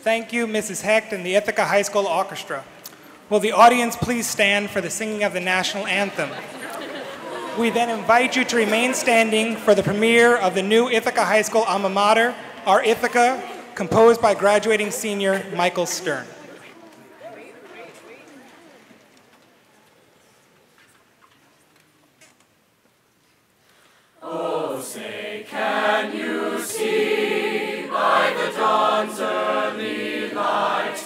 Thank you, Mrs. Hecht and the Ithaca High School Orchestra. Will the audience please stand for the singing of the national anthem? We then invite you to remain standing for the premiere of the new Ithaca High School alma mater, Our Ithaca, composed by graduating senior Michael Stern. Oh, say, can you see by the dawn's early light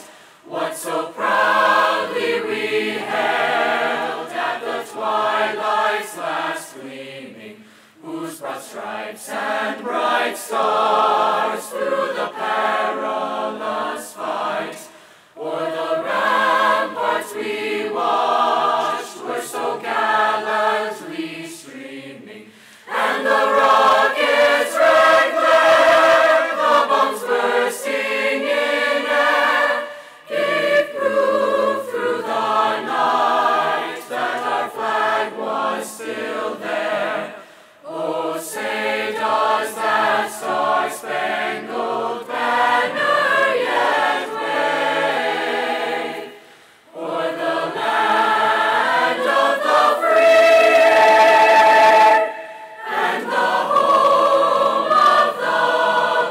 what so proudly we held at the twilight's last gleaming, whose broad stripes and bright stars through the perilous fight o'er the ramparts we watched were so gallantly streaming, and the rockets' red glare, the bombs bursting in air, gave proof through the night that our flag was still there. Oh, say, does that star-spangled banner yet wave o'er the land of the free and the home of the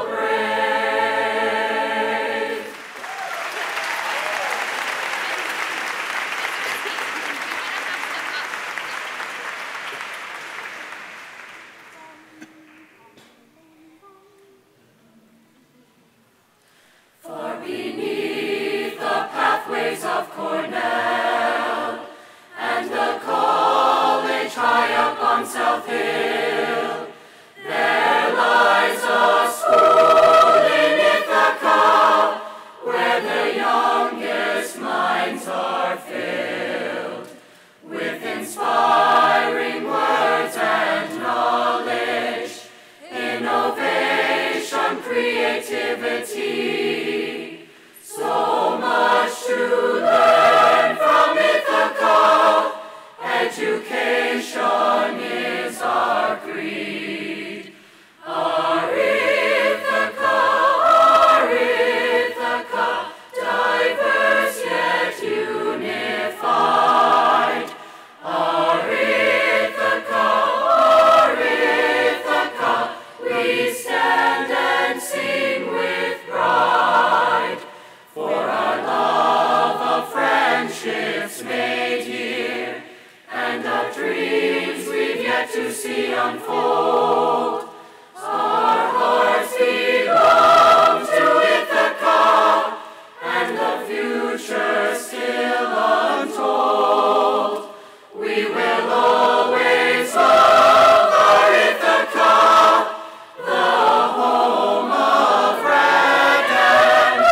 brave? For beneath the pathways of Cornell and the college high up on South Hill, there lies a school in Ithaca where the youngest minds are filled with inspiring words and knowledge, innovation, creativity. So much to learn from Ithaca. Education is our creed. Our Ithaca, diverse yet unified. Our Ithaca, we stand and sing with pride. For our love of friendships made here, and of dreams we've yet to see unfold. Our hearts belong to Ithaca, and the future still untold. We will always love our Ithaca, the home of WRED and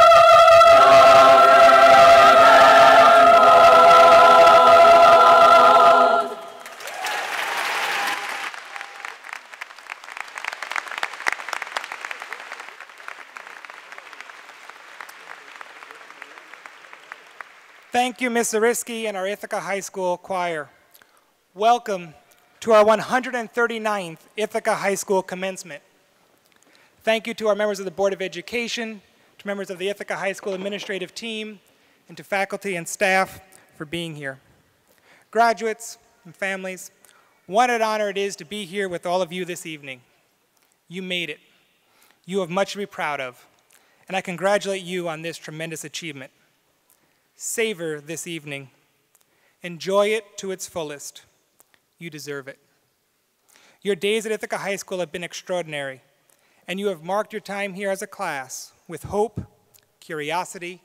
Thank you, Ms. Zarisky and our Ithaca High School Choir. Welcome to our 139th Ithaca High School Commencement. Thank you to our members of the Board of Education, to members of the Ithaca High School administrative team, and to faculty and staff for being here. Graduates and families, what an honor it is to be here with all of you this evening. You made it. You have much to be proud of, and I congratulate you on this tremendous achievement. Savor this evening. Enjoy it to its fullest. You deserve it. Your days at Ithaca High School have been extraordinary, and you have marked your time here as a class with hope, curiosity,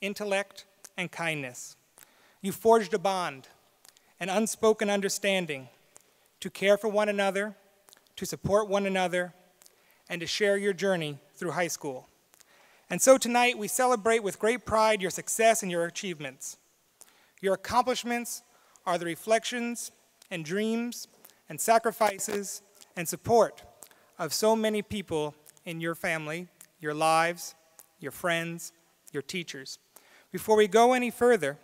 intellect, and kindness. You forged a bond, an unspoken understanding to care for one another, to support one another, and to share your journey through high school. And so tonight, we celebrate with great pride your success and your achievements. Your accomplishments are the reflections and dreams and sacrifices and support of so many people in your family, your lives, your friends, your teachers. Before we go any further,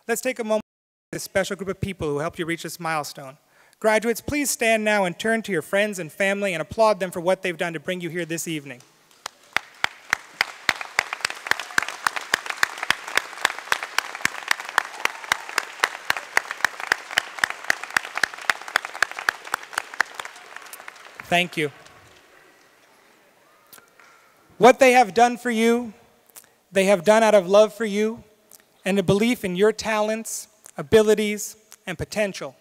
let's take a moment with this special group of people who helped you reach this milestone. Graduates, please stand now and turn to your friends and family and applaud them for what they've done to bring you here this evening. Thank you. What they have done for you, they have done out of love for you and a belief in your talents, abilities, and potential.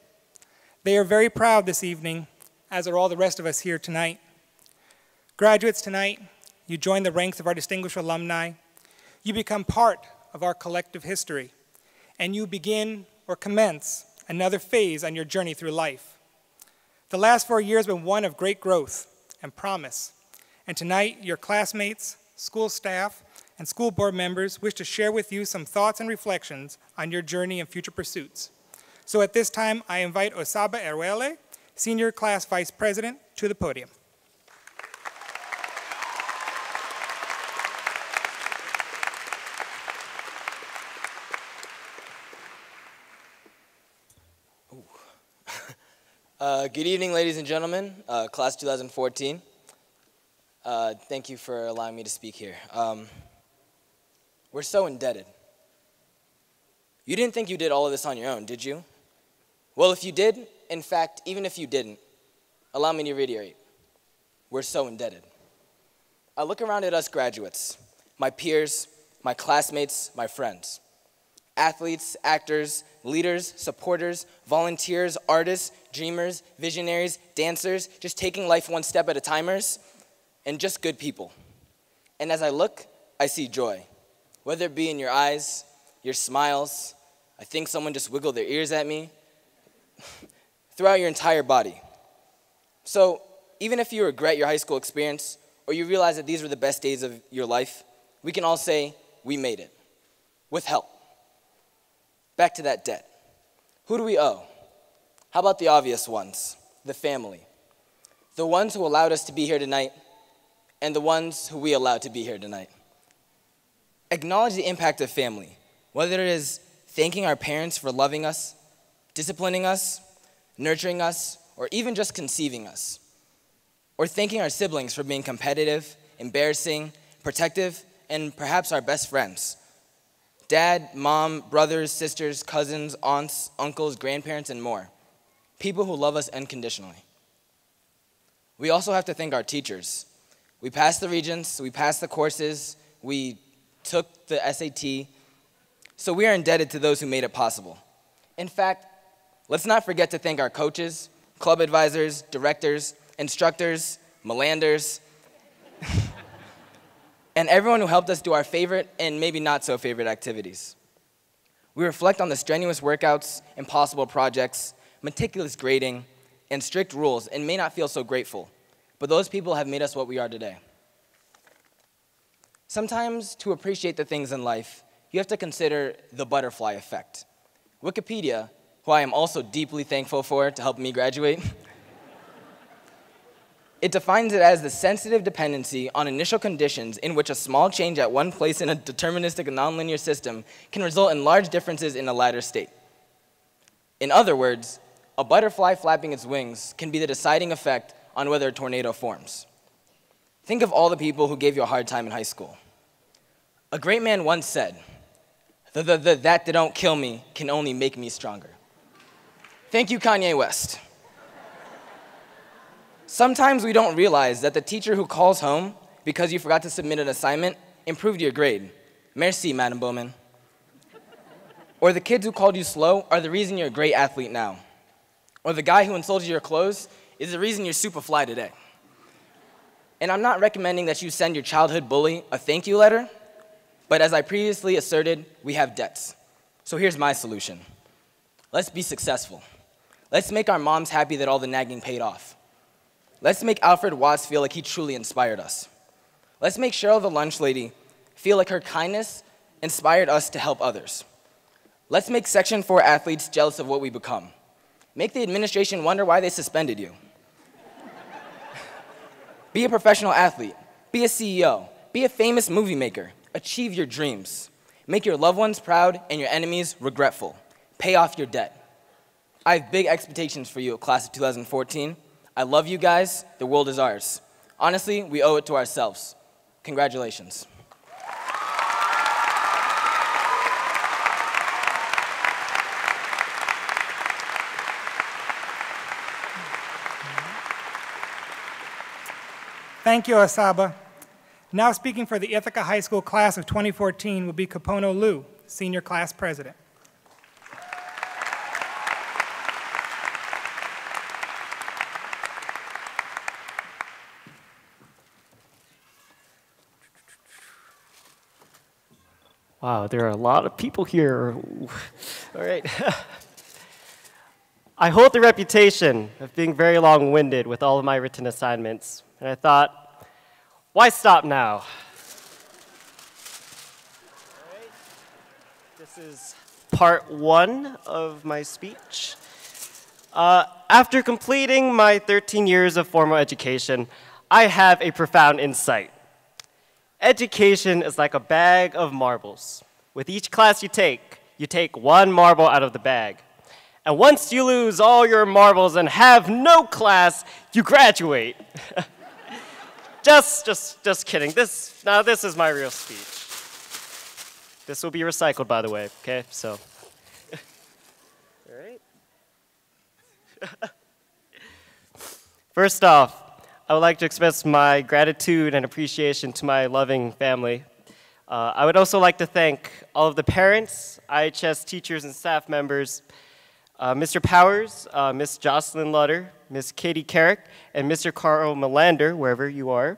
They are very proud this evening, as are all the rest of us here tonight. Graduates, tonight, you join the ranks of our distinguished alumni. You become part of our collective history, and you begin or commence another phase on your journey through life. The last 4 years have been one of great growth and promise, and tonight your classmates, school staff, and school board members wish to share with you some thoughts and reflections on your journey and future pursuits. So at this time, I invite Osaba Erwele, Senior Class Vice President, to the podium. Good evening, ladies and gentlemen, class 2014. Thank you for allowing me to speak here. We're so indebted. You didn't think you did all of this on your own, did you? Well, if you did, in fact, even if you didn't, allow me to reiterate, we're so indebted. I look around at us graduates, my peers, my classmates, my friends. Athletes, actors, leaders, supporters, volunteers, artists, dreamers, visionaries, dancers, just taking life one step at a timers, and just good people. And as I look, I see joy. Whether it be in your eyes, your smiles, I think someone just wiggled their ears at me, throughout your entire body. So even if you regret your high school experience, or you realize that these were the best days of your life, we can all say, we made it, with help. Back to that debt. Who do we owe? How about the obvious ones? The family. The ones who allowed us to be here tonight, and the ones who we allowed to be here tonight. Acknowledge the impact of family, whether it is thanking our parents for loving us, disciplining us, nurturing us, or even just conceiving us. Or thanking our siblings for being competitive, embarrassing, protective, and perhaps our best friends. Dad, mom, brothers, sisters, cousins, aunts, uncles, grandparents, and more. People who love us unconditionally. We also have to thank our teachers. We passed the Regents, we passed the courses, we took the SAT, so we are indebted to those who made it possible. In fact, let's not forget to thank our coaches, club advisors, directors, instructors, Melanders, and everyone who helped us do our favorite and maybe not so favorite activities. We reflect on the strenuous workouts, impossible projects, meticulous grading, and strict rules and may not feel so grateful, but those people have made us what we are today. Sometimes to appreciate the things in life, you have to consider the butterfly effect. Wikipedia, who I am also deeply thankful for to help me graduate, it defines it as the sensitive dependency on initial conditions in which a small change at one place in a deterministic nonlinear system can result in large differences in a latter state. In other words, a butterfly flapping its wings can be the deciding effect on whether a tornado forms. Think of all the people who gave you a hard time in high school. A great man once said, that don't kill me can only make me stronger. Thank you, Kanye West. Sometimes we don't realize that the teacher who calls home because you forgot to submit an assignment improved your grade. Merci, Madam Bowman. Or the kids who called you slow are the reason you're a great athlete now. Or the guy who insulted your clothes is the reason you're super fly today. And I'm not recommending that you send your childhood bully a thank you letter, but as I previously asserted, we have debts. So here's my solution. Let's be successful. Let's make our moms happy that all the nagging paid off. Let's make Alfred Watts feel like he truly inspired us. Let's make Cheryl the lunch lady feel like her kindness inspired us to help others. Let's make Section 4 athletes jealous of what we become. Make the administration wonder why they suspended you. Be a professional athlete. Be a CEO. Be a famous movie maker. Achieve your dreams. Make your loved ones proud and your enemies regretful. Pay off your debt. I have big expectations for you, class of 2014. I love you guys. The world is ours. Honestly, we owe it to ourselves. Congratulations. Thank you, Asaba. Now speaking for the Ithaca High School class of 2014 will be Kapono Liu, Senior Class President. Wow, there are a lot of people here. All right. I hold the reputation of being very long-winded with all of my written assignments, and I thought, why stop now? All right. This is part 1 of my speech. After completing my 13 years of formal education, I have a profound insight. Education is like a bag of marbles. With each class you take one marble out of the bag. And once you lose all your marbles and have no class, you graduate. just kidding. This is my real speech. This will be recycled, by the way, okay? So, all right. First off, I would like to express my gratitude and appreciation to my loving family. I would also like to thank all of the parents, IHS teachers and staff members, Mr. Powers, Ms. Jocelyn Lutter, Ms. Katie Carrick, and Mr. Carl Melander, wherever you are,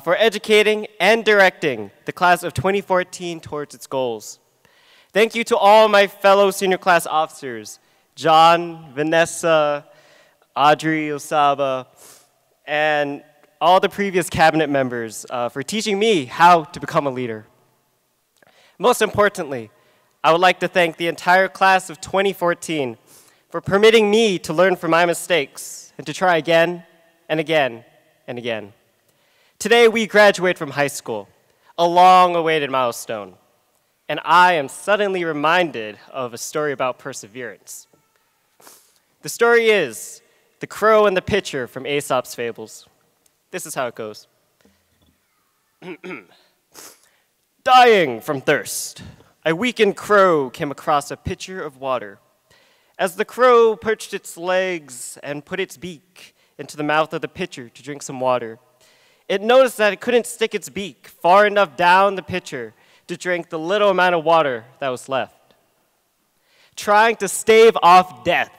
for educating and directing the class of 2014 towards its goals. Thank you to all my fellow senior class officers, John, Vanessa, Audrey, Osaba, and all the previous cabinet members for teaching me how to become a leader. Most importantly, I would like to thank the entire class of 2014 for permitting me to learn from my mistakes and to try again and again and again. Today we graduate from high school, a long-awaited milestone, and I am suddenly reminded of a story about perseverance. The story is The Crow and the Pitcher from Aesop's Fables. This is how it goes. Dying from thirst, a weakened crow came across a pitcher of water. As the crow perched its legs and put its beak into the mouth of the pitcher to drink some water, it noticed that it couldn't stick its beak far enough down the pitcher to drink the little amount of water that was left. Trying to stave off death,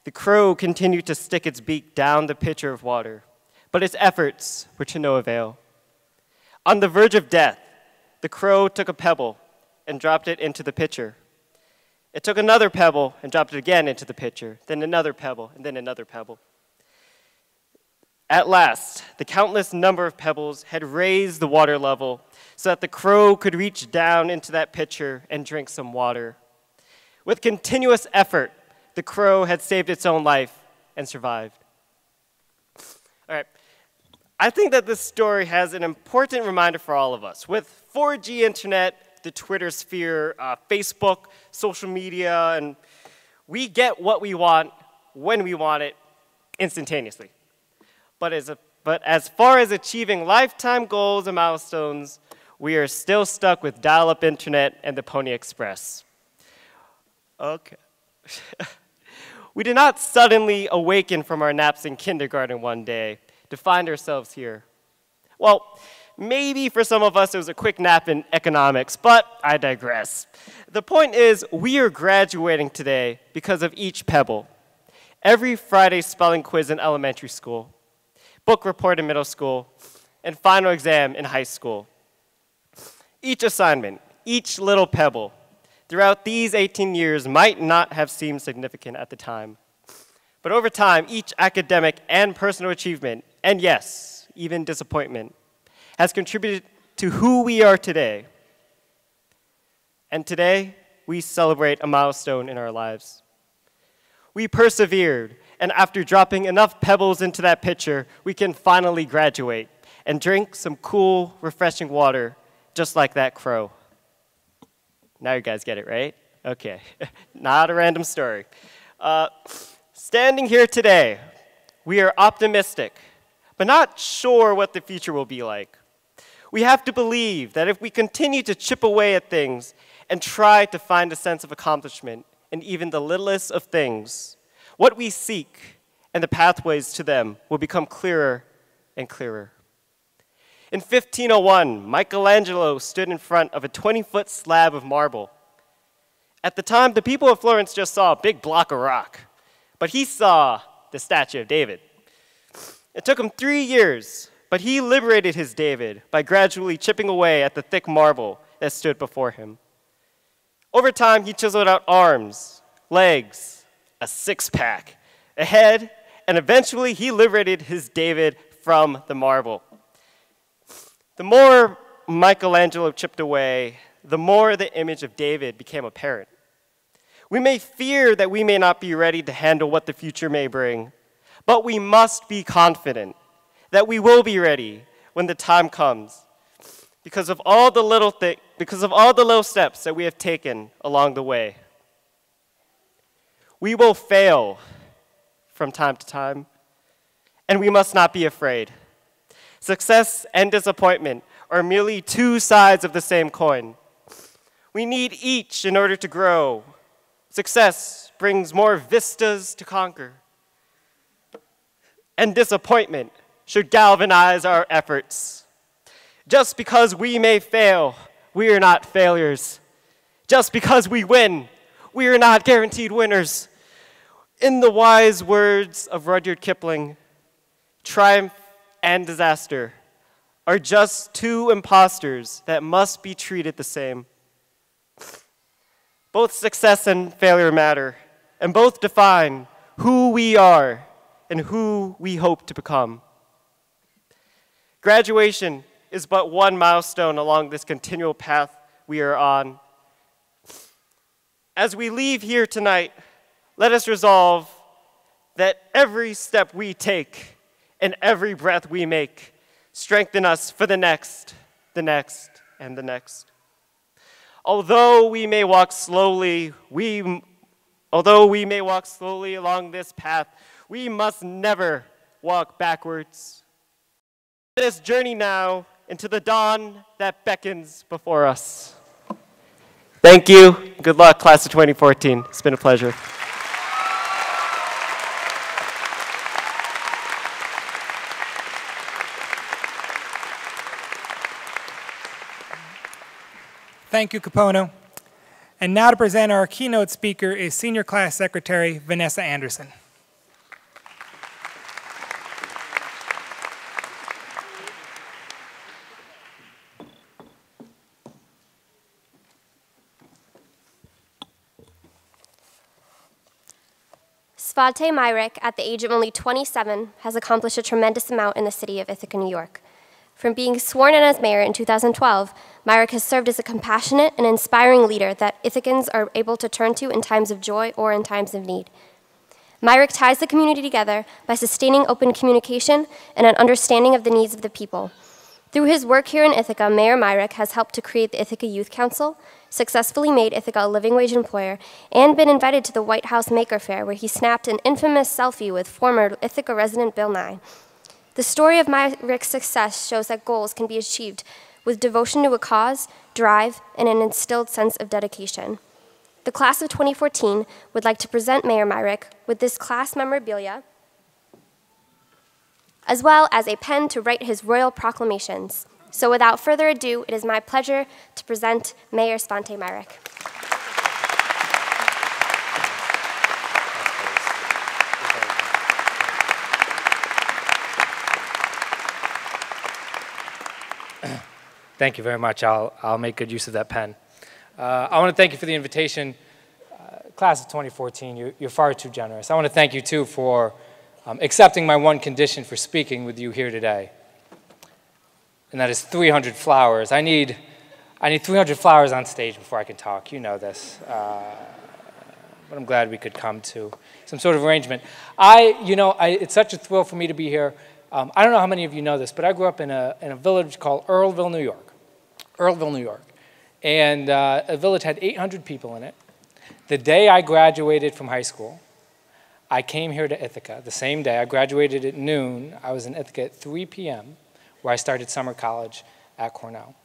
the crow continued to stick its beak down the pitcher of water, but its efforts were to no avail. On the verge of death, the crow took a pebble and dropped it into the pitcher. It took another pebble and dropped it again into the pitcher, then another pebble, and then another pebble. At last, the countless number of pebbles had raised the water level so that the crow could reach down into that pitcher and drink some water. With continuous effort, the crow had saved its own life and survived. All right, I think that this story has an important reminder for all of us. With 4G internet, the Twitter sphere, Facebook, social media, and we get what we want when we want it instantaneously. But as far as achieving lifetime goals and milestones, we are still stuck with dial-up internet and the Pony Express. Okay. We did not suddenly awaken from our naps in kindergarten one day to find ourselves here. Well, maybe for some of us it was a quick nap in economics, but I digress. The point is, we are graduating today because of each pebble. Every Friday spelling quiz in elementary school, book report in middle school, and final exam in high school. Each assignment, each little pebble, throughout these 18 years might not have seemed significant at the time. But over time, each academic and personal achievement, and yes, even disappointment, has contributed to who we are today. And today, we celebrate a milestone in our lives. We persevered, and after dropping enough pebbles into that pitcher, we can finally graduate and drink some cool, refreshing water, just like that crow. Now you guys get it, right? Okay, not a random story. Standing here today, we are optimistic, but not sure what the future will be like. We have to believe that if we continue to chip away at things and try to find a sense of accomplishment in even the littlest of things, what we seek and the pathways to them will become clearer and clearer. In 1501, Michelangelo stood in front of a 20-foot slab of marble. At the time, the people of Florence just saw a big block of rock, but he saw the statue of David. It took him 3 years, but he liberated his David by gradually chipping away at the thick marble that stood before him. Over time, he chiseled out arms, legs, a six-pack, a head, and eventually he liberated his David from the marble. The more Michelangelo chipped away, the more the image of David became apparent. We may fear that we may not be ready to handle what the future may bring, but we must be confident that we will be ready when the time comes because of all the little steps that we have taken along the way. We will fail from time to time, and we must not be afraid. Success and disappointment are merely two sides of the same coin. We need each in order to grow. Success brings more vistas to conquer, and disappointment should galvanize our efforts. Just because we may fail, we are not failures. Just because we win, we are not guaranteed winners. In the wise words of Rudyard Kipling, triumph and disaster are just two imposters that must be treated the same. Both success and failure matter, and both define who we are and who we hope to become. Graduation is but one milestone along this continual path we are on. As we leave here tonight, let us resolve that every step we take and every breath we make strengthen us for the next, and the next. Although we may walk slowly along this path, we must never walk backwards. Let us journey now into the dawn that beckons before us. Thank you. Good luck, class of 2014. It's been a pleasure. Thank you, Capono. And now to present our keynote speaker is Senior Class Secretary Vanessa Anderson. Svante Myrick, at the age of only 27, has accomplished a tremendous amount in the city of Ithaca, New York. From being sworn in as mayor in 2012, Myrick has served as a compassionate and inspiring leader that Ithacans are able to turn to in times of joy or in times of need. Myrick ties the community together by sustaining open communication and an understanding of the needs of the people. Through his work here in Ithaca, Mayor Myrick has helped to create the Ithaca Youth Council, successfully made Ithaca a living wage employer, and been invited to the White House Maker Faire, where he snapped an infamous selfie with former Ithaca resident Bill Nye. The story of Myrick's success shows that goals can be achieved with devotion to a cause, drive, and an instilled sense of dedication. The class of 2014 would like to present Mayor Myrick with this class memorabilia, as well as a pen to write his royal proclamations. So without further ado, it is my pleasure to present Mayor Svante Myrick. Thank you very much. I'll make good use of that pen. I want to thank you for the invitation. Class of 2014, you're far too generous. I want to thank you, too, for accepting my one condition for speaking with you here today, and that is 300 flowers. I need 300 flowers on stage before I can talk. You know this. But I'm glad we could come to some sort of arrangement. It's such a thrill for me to be here. I don't know how many of you know this, but I grew up in a village called Earlville, New York. Earlville, New York. And a village had 800 people in it. The day I graduated from high school, I came here to Ithaca. The same day, I graduated at noon. I was in Ithaca at 3 p.m., where I started summer college at Cornell.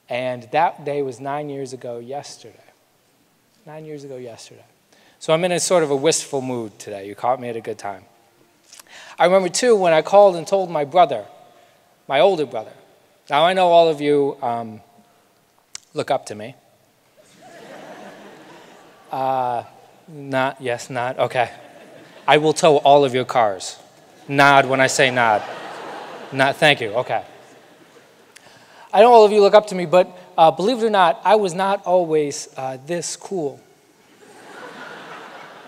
And that day was 9 years ago yesterday. 9 years ago yesterday. So I'm in a sort of a wistful mood today. You caught me at a good time. I remember, too, when I called and told my brother, my older brother, Now, I know all of you look up to me. Not, yes, nod, okay. I will tow all of your cars. Nod when I say nod. Nod, thank you, okay. I know all of you look up to me, but believe it or not, I was not always this cool.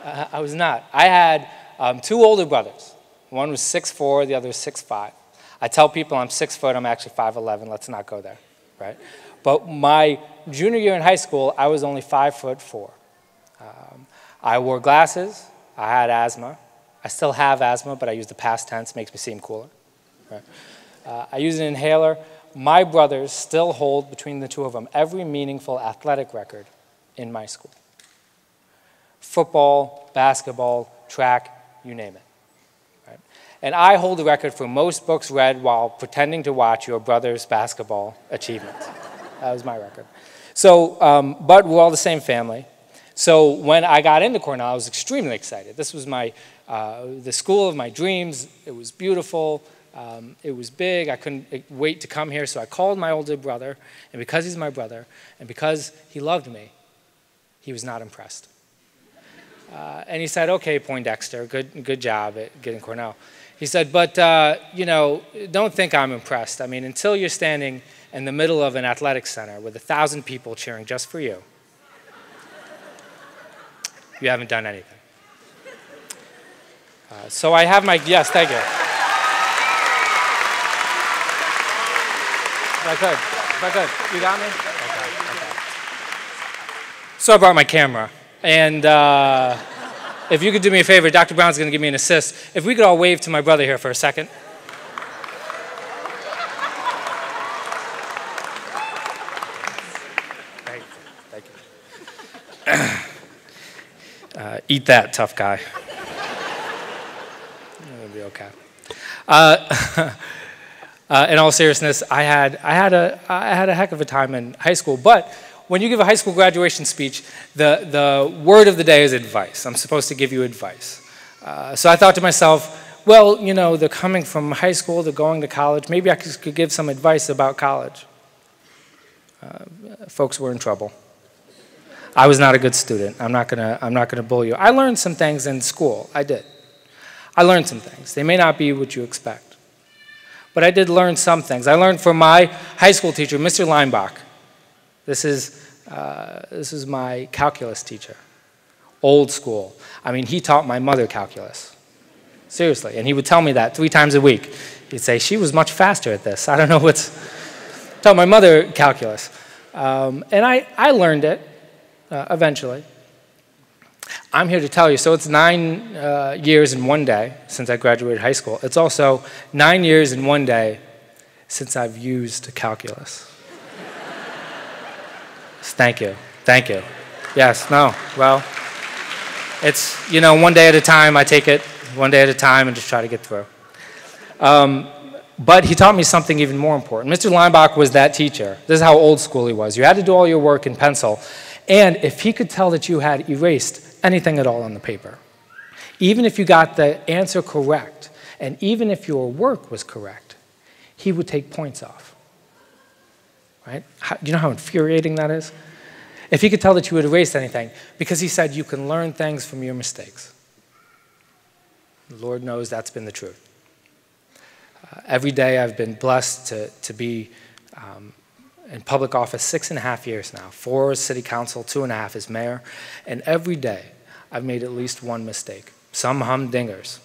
I was not. I had 2 older brothers. One was 6'4", the other was 6'5". I tell people I'm 6 foot, I'm actually 5'11", let's not go there, right? But my junior year in high school, I was only 5'4". I wore glasses, I had asthma. I still have asthma, but I use the past tense, makes me seem cooler. Right? I use an inhaler. My brothers still hold, between the 2 of them, every meaningful athletic record in my school. Football, basketball, track, you name it. Right? And I hold the record for most books read while pretending to watch your brother's basketball achievements. That was my record. So, but we're all the same family. So when I got into Cornell, I was extremely excited. This was the school of my dreams. It was beautiful. It was big. I couldn't wait to come here, so I called my older brother, and because he's my brother, and because he loved me, he was not impressed. And he said, okay, Poindexter, good job at getting Cornell. He said, but, you know, don't think I'm impressed. I mean, until you're standing in the middle of an athletic center with 1,000 people cheering just for you, you haven't done anything. So I have my, yes, thank you. If I could, you got me? Okay. So I brought my camera, and if you could do me a favor, Dr. Brown's going to give me an assist. If we could all wave to my brother here for a second. Thank you. Eat that, tough guy. It'll be okay. In all seriousness, I had a heck of a time in high school. But when you give a high school graduation speech, the word of the day is advice. I'm supposed to give you advice. So I thought to myself, well, you know, they're coming from high school, they're going to college. Maybe I could give some advice about college. Folks were in trouble. I was not a good student. I'm not gonna bully you. I learned some things in school. I did. I learned some things. They may not be what you expect, but I did learn some things. I learned from my high school teacher, Mr. Leinbach. This is my calculus teacher. Old school. I mean, he taught my mother calculus. Seriously, and he would tell me that 3 times a week. He'd say, she was much faster at this. I don't know what's... Taught my mother calculus. And I learned it. Eventually. I'm here to tell you, so it's 9 years and 1 day since I graduated high school. It's also 9 years and 1 day since I've used calculus. Thank you. Thank you. Yes, no, well, it's, you know, 1 day at a time. I take it 1 day at a time and just try to get through. But he taught me something even more important. Mr. Leinbach was that teacher. This is how old school he was. You had to do all your work in pencil. And if he could tell that you had erased anything at all on the paper, even if you got the answer correct, and even if your work was correct, he would take points off. Right? Do you know how infuriating that is? If he could tell that you had erased anything, because he said you can learn things from your mistakes. The Lord knows that's been the truth. Every day I've been blessed to be in public office 6.5 years now, 4 as city council, 2.5 as mayor, and every day I've made at least one mistake, some humdingers.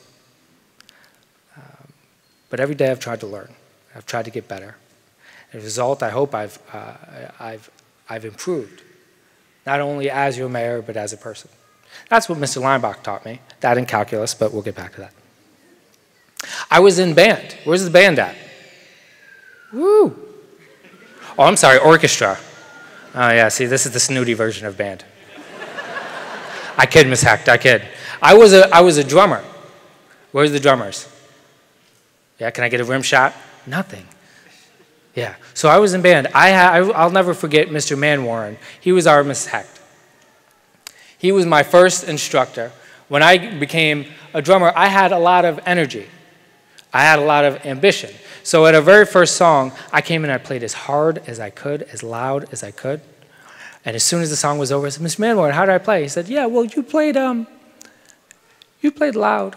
But every day I've tried to learn. I've tried to get better. As a result, I hope I've improved, not only as your mayor, but as a person. That's what Mr. Leinbach taught me, that in calculus, but we'll get back to that. I was in band. Where's the band at? Woo! Oh, I'm sorry, orchestra. Oh, yeah, see, this is the snooty version of band. I kid, Miss Hecht, I kid. I was a drummer. Where's the drummers? Yeah, can I get a rim shot? Nothing. Yeah, so I was in band. I'll never forget Mr. Manwarren. He was our Miss Hecht. He was my first instructor. When I became a drummer, I had a lot of energy. I had a lot of ambition. So at our very first song, I came in and I played as hard as I could, as loud as I could. And as soon as the song was over, I said, Mr. Manmore, how did I play? He said, yeah, well, you played loud.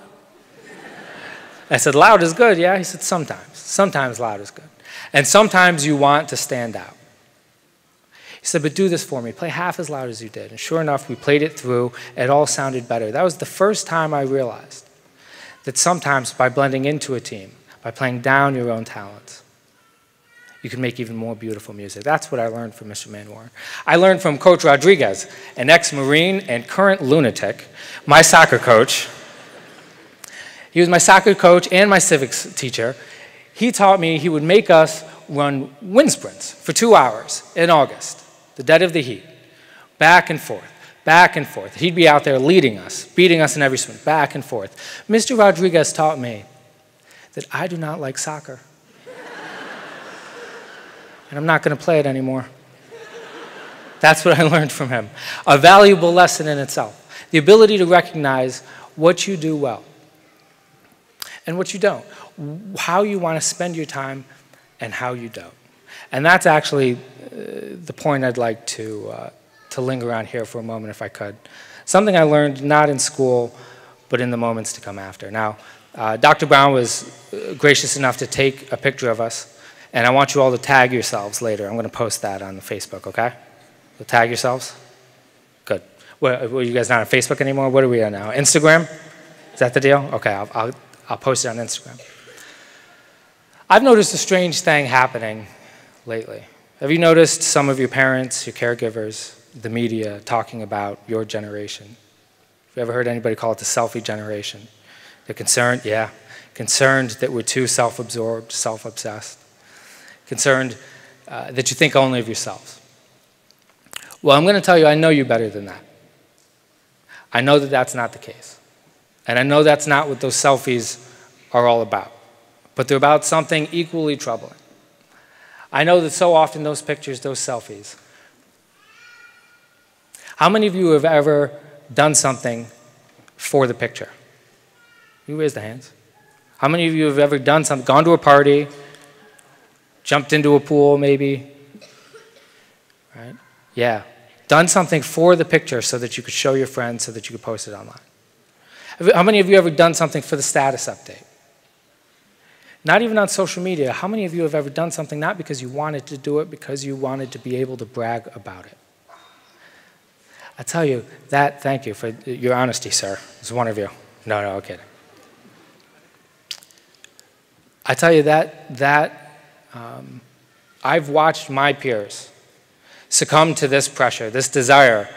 I said, loud is good, yeah? He said, sometimes. Sometimes loud is good. And sometimes you want to stand out. He said, but do this for me. Play half as loud as you did. And sure enough, we played it through. It all sounded better. That was the first time I realized that sometimes by blending into a team, by playing down your own talents, you can make even more beautiful music. That's what I learned from Mr. Manmore. I learned from Coach Rodriguez, an ex-Marine and current lunatic, my soccer coach. He was my soccer coach and my civics teacher. He taught me he would make us run wind sprints for 2 hours in August, the dead of the heat, back and forth, back and forth. He'd be out there leading us, beating us in every sprint, back and forth. Mr. Rodriguez taught me that I do not like soccer. And I'm not going to play it anymore. That's what I learned from him. A valuable lesson in itself. The ability to recognize what you do well and what you don't. How you want to spend your time and how you don't. And that's actually the point I'd like to linger on here for a moment if I could. Something I learned not in school, but in the moments to come after. Now, Dr. Brown was gracious enough to take a picture of us, and I want you all to tag yourselves later. I'm going to post that on the Facebook, okay? So tag yourselves? Good. Well, you guys not on Facebook anymore? What are we on now? Instagram? Is that the deal? Okay, I'll post it on Instagram. I've noticed a strange thing happening lately. Have you noticed some of your parents, your caregivers, the media talking about your generation? Have you ever heard anybody call it the selfie generation? They're concerned, yeah, concerned that we're too self-absorbed, self-obsessed, concerned that you think only of yourselves. Well, I'm going to tell you, I know you better than that. I know that that's not the case. And I know that's not what those selfies are all about. But they're about something equally troubling. I know that so often those pictures, those selfies. How many of you have ever done something for the picture? You raise the hands. How many of you have ever done something, gone to a party, jumped into a pool maybe? Right? Yeah. Done something for the picture so that you could show your friends, so that you could post it online. How many of you have ever done something for the status update? Not even on social media. How many of you have ever done something not because you wanted to do it, because you wanted to be able to brag about it? I tell you that, thank you for your honesty, sir. It's one of you. No, I'm kidding. I tell you that I've watched my peers succumb to this pressure, this desire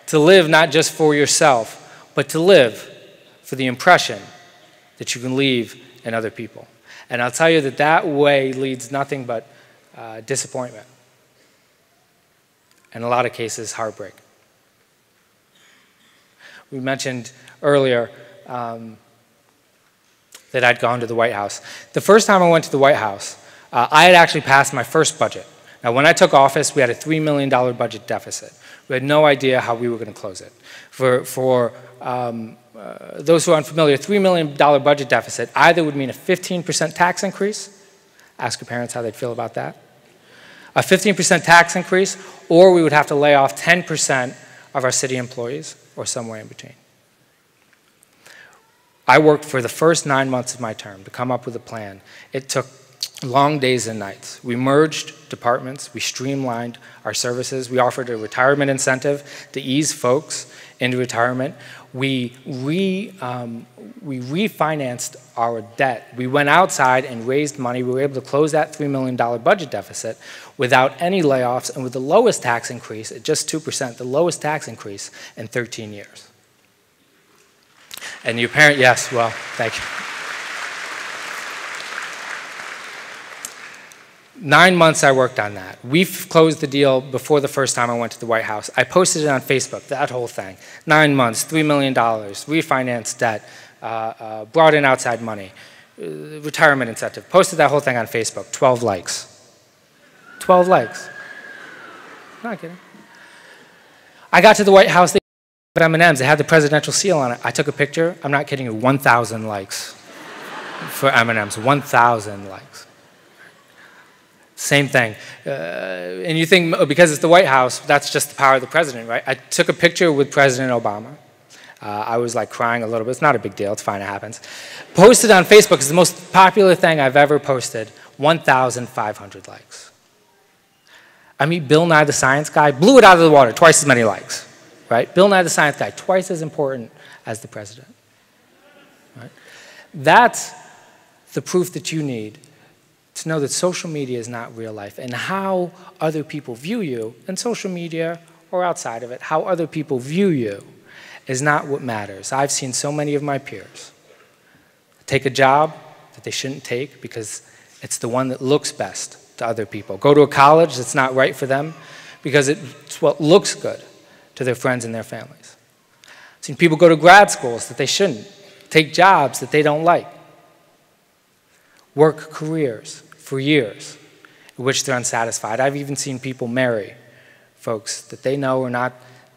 to live not just for yourself, but to live for the impression that you can leave in other people. And I'll tell you that that way leads nothing but disappointment. In a lot of cases, heartbreak. We mentioned earlier that I'd gone to the White House. The first time I went to the White House, I had actually passed my first budget. Now, when I took office, we had a $3 million budget deficit. We had no idea how we were going to close it. For those who are unfamiliar, $3 million budget deficit either would mean a 15% tax increase, ask your parents how they'd feel about that, a 15% tax increase, or we would have to lay off 10% of our city employees, or somewhere in between. I worked for the first 9 months of my term to come up with a plan. It took long days and nights. We merged departments, we streamlined our services, we offered a retirement incentive to ease folks into retirement. We refinanced our debt. We went outside and raised money. We were able to close that $3 million budget deficit without any layoffs and with the lowest tax increase at just 2%, the lowest tax increase in 13 years. And your parent, yes, well, thank you. 9 months I worked on that. We closed the deal before the first time I went to the White House. I posted it on Facebook, that whole thing. 9 months, $3 million, refinanced debt, brought in outside money, retirement incentive. Posted that whole thing on Facebook, 12 likes. 12 likes. Not kidding. I got to the White House, they had M&Ms, they had the presidential seal on it. I took a picture, I'm not kidding you, 1,000 likes. for M&Ms, 1,000 likes. Same thing. And you think, oh, because it's the White House, that's just the power of the president, right? I took a picture with President Obama. I was like crying a little bit. It's not a big deal. It's fine. It happens. Posted on Facebook is the most popular thing I've ever posted. 1,500 likes. I meet Bill Nye the Science Guy, blew it out of the water, twice as many likes, right? Bill Nye the Science Guy, twice as important as the president, right? That's the proof that you need to know that social media is not real life, and how other people view you in social media or outside of it, how other people view you is not what matters. I've seen so many of my peers take a job that they shouldn't take because it's the one that looks best to other people. Go to a college that's not right for them because it's what looks good to their friends and their families. I've seen people go to grad schools that they shouldn't, take jobs that they don't like, work careers for years in which they're unsatisfied. I've even seen people marry folks that they know are not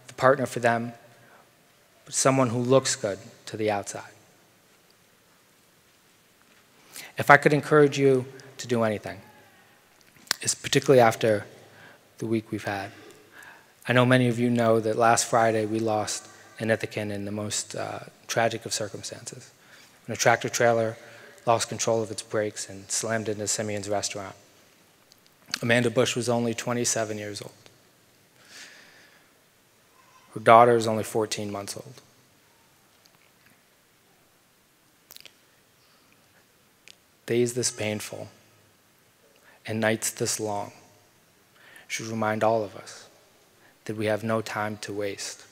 the partner for them, but someone who looks good to the outside. If I could encourage you to do anything, it's particularly after the week we've had. I know many of you know that last Friday we lost an Ithacan in the most tragic of circumstances. When a tractor trailer lost control of its brakes and slammed into Simeon's restaurant. Amanda Bush was only 27 years old. Her daughter is only 14 months old. Days this painful and nights this long should remind all of us that we have no time to waste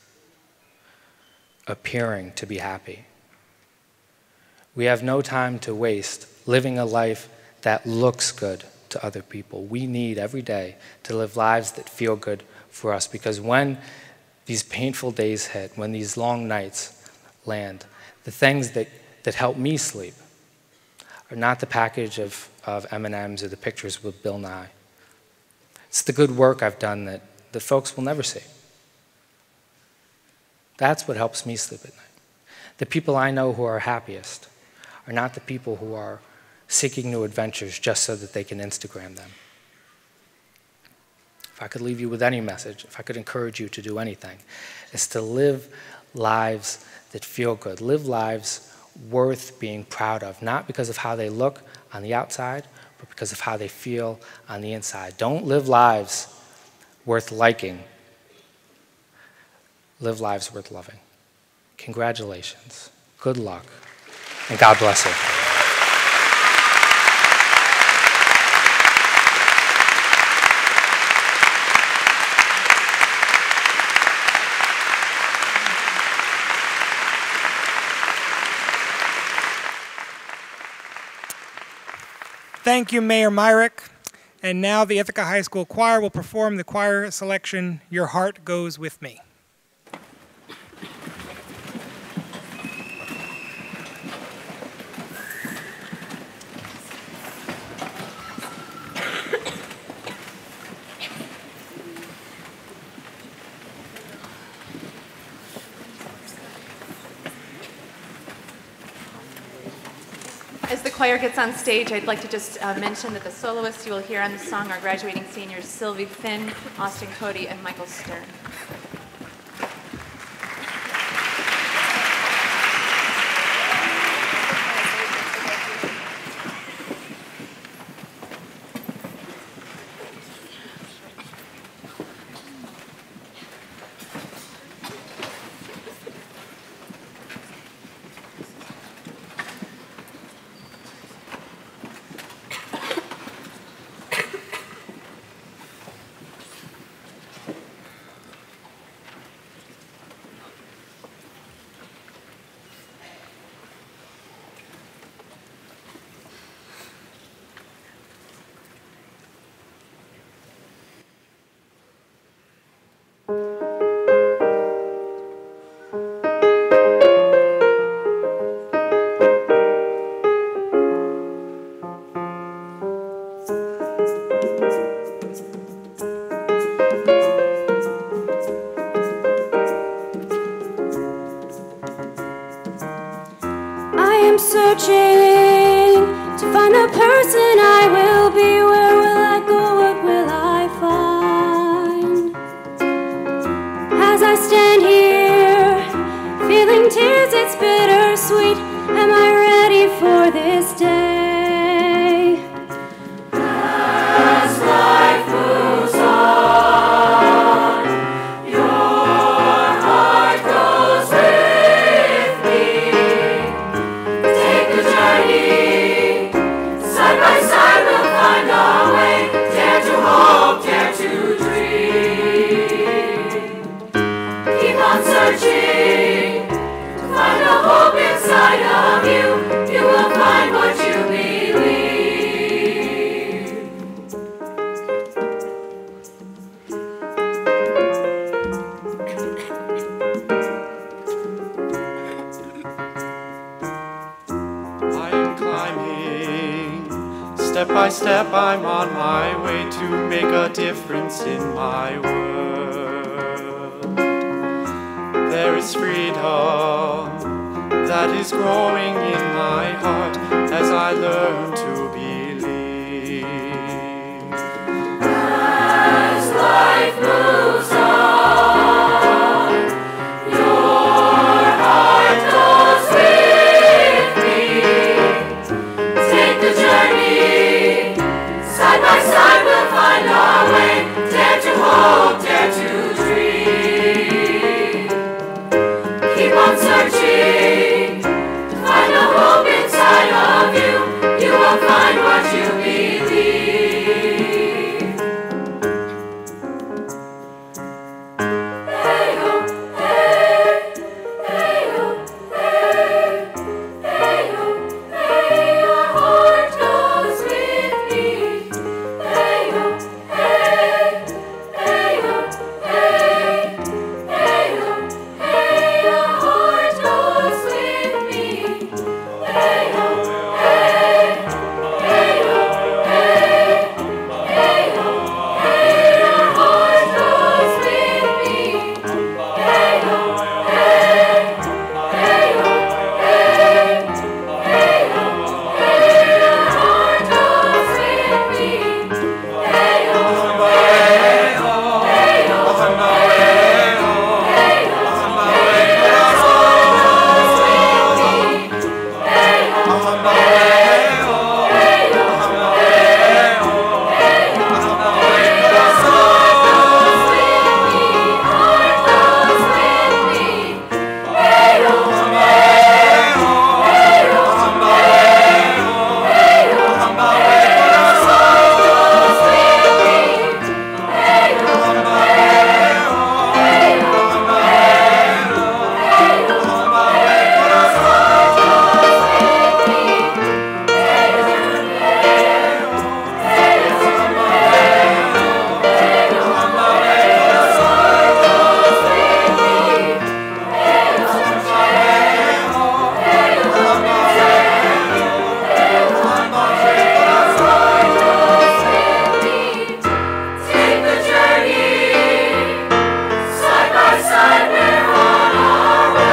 appearing to be happy. We have no time to waste living a life that looks good to other people. We need every day to live lives that feel good for us, because when these painful days hit, when these long nights land, the things that help me sleep are not the package of M&Ms or the pictures with Bill Nye. It's the good work I've done that the folks will never see. That's what helps me sleep at night. The people I know who are happiest are not the people who are seeking new adventures just so that they can Instagram them. If I could leave you with any message, if I could encourage you to do anything, it's to live lives that feel good, live lives worth being proud of, not because of how they look on the outside, but because of how they feel on the inside. Don't live lives worth liking. Live lives worth loving. Congratulations. Good luck. And God bless you. Thank you, Mayor Myrick. And now the Ithaca High School Choir will perform the choir selection, Your Heart Goes With Me. As the choir gets on stage, I'd like to just mention that the soloists you will hear on the song are graduating seniors Sylvie Finn, Austin Cody, and Michael Stern. Searching And the person I will be, where will I go, what will I find? As I stand here, feeling tears, it's bittersweet. Am I ready for this day? As life moves on, your heart goes with me. Take the journey, side by side we'll find our way. Dare to hope, dare to dream. Keep on searching to find a hope inside of you. You will find what you believe. I am climbing, step by step I'm on my way to make a difference in my world. There is freedom that is growing in my heart as I learn to believe. As life moves on, your heart goes with me. Take the journey, side by side we'll find our way. Dare to hope, dare to dream. Keep on searching to find a hope inside of you. You will find what you believe. Hey-oh, hey, hey-oh, hey, hey-oh, hey, your heart goes with me. Hey-oh, hey, hey-oh, hey, hey-oh, hey, your heart goes with me. Hey-oh, hey, hey-oh, hey, hey-oh, hey, your heart goes with me. Hey-oh, hey, hey-oh, hey, hey-oh, hey, your heart goes with me. Hey-oh, take the journey, side by side we're on our way.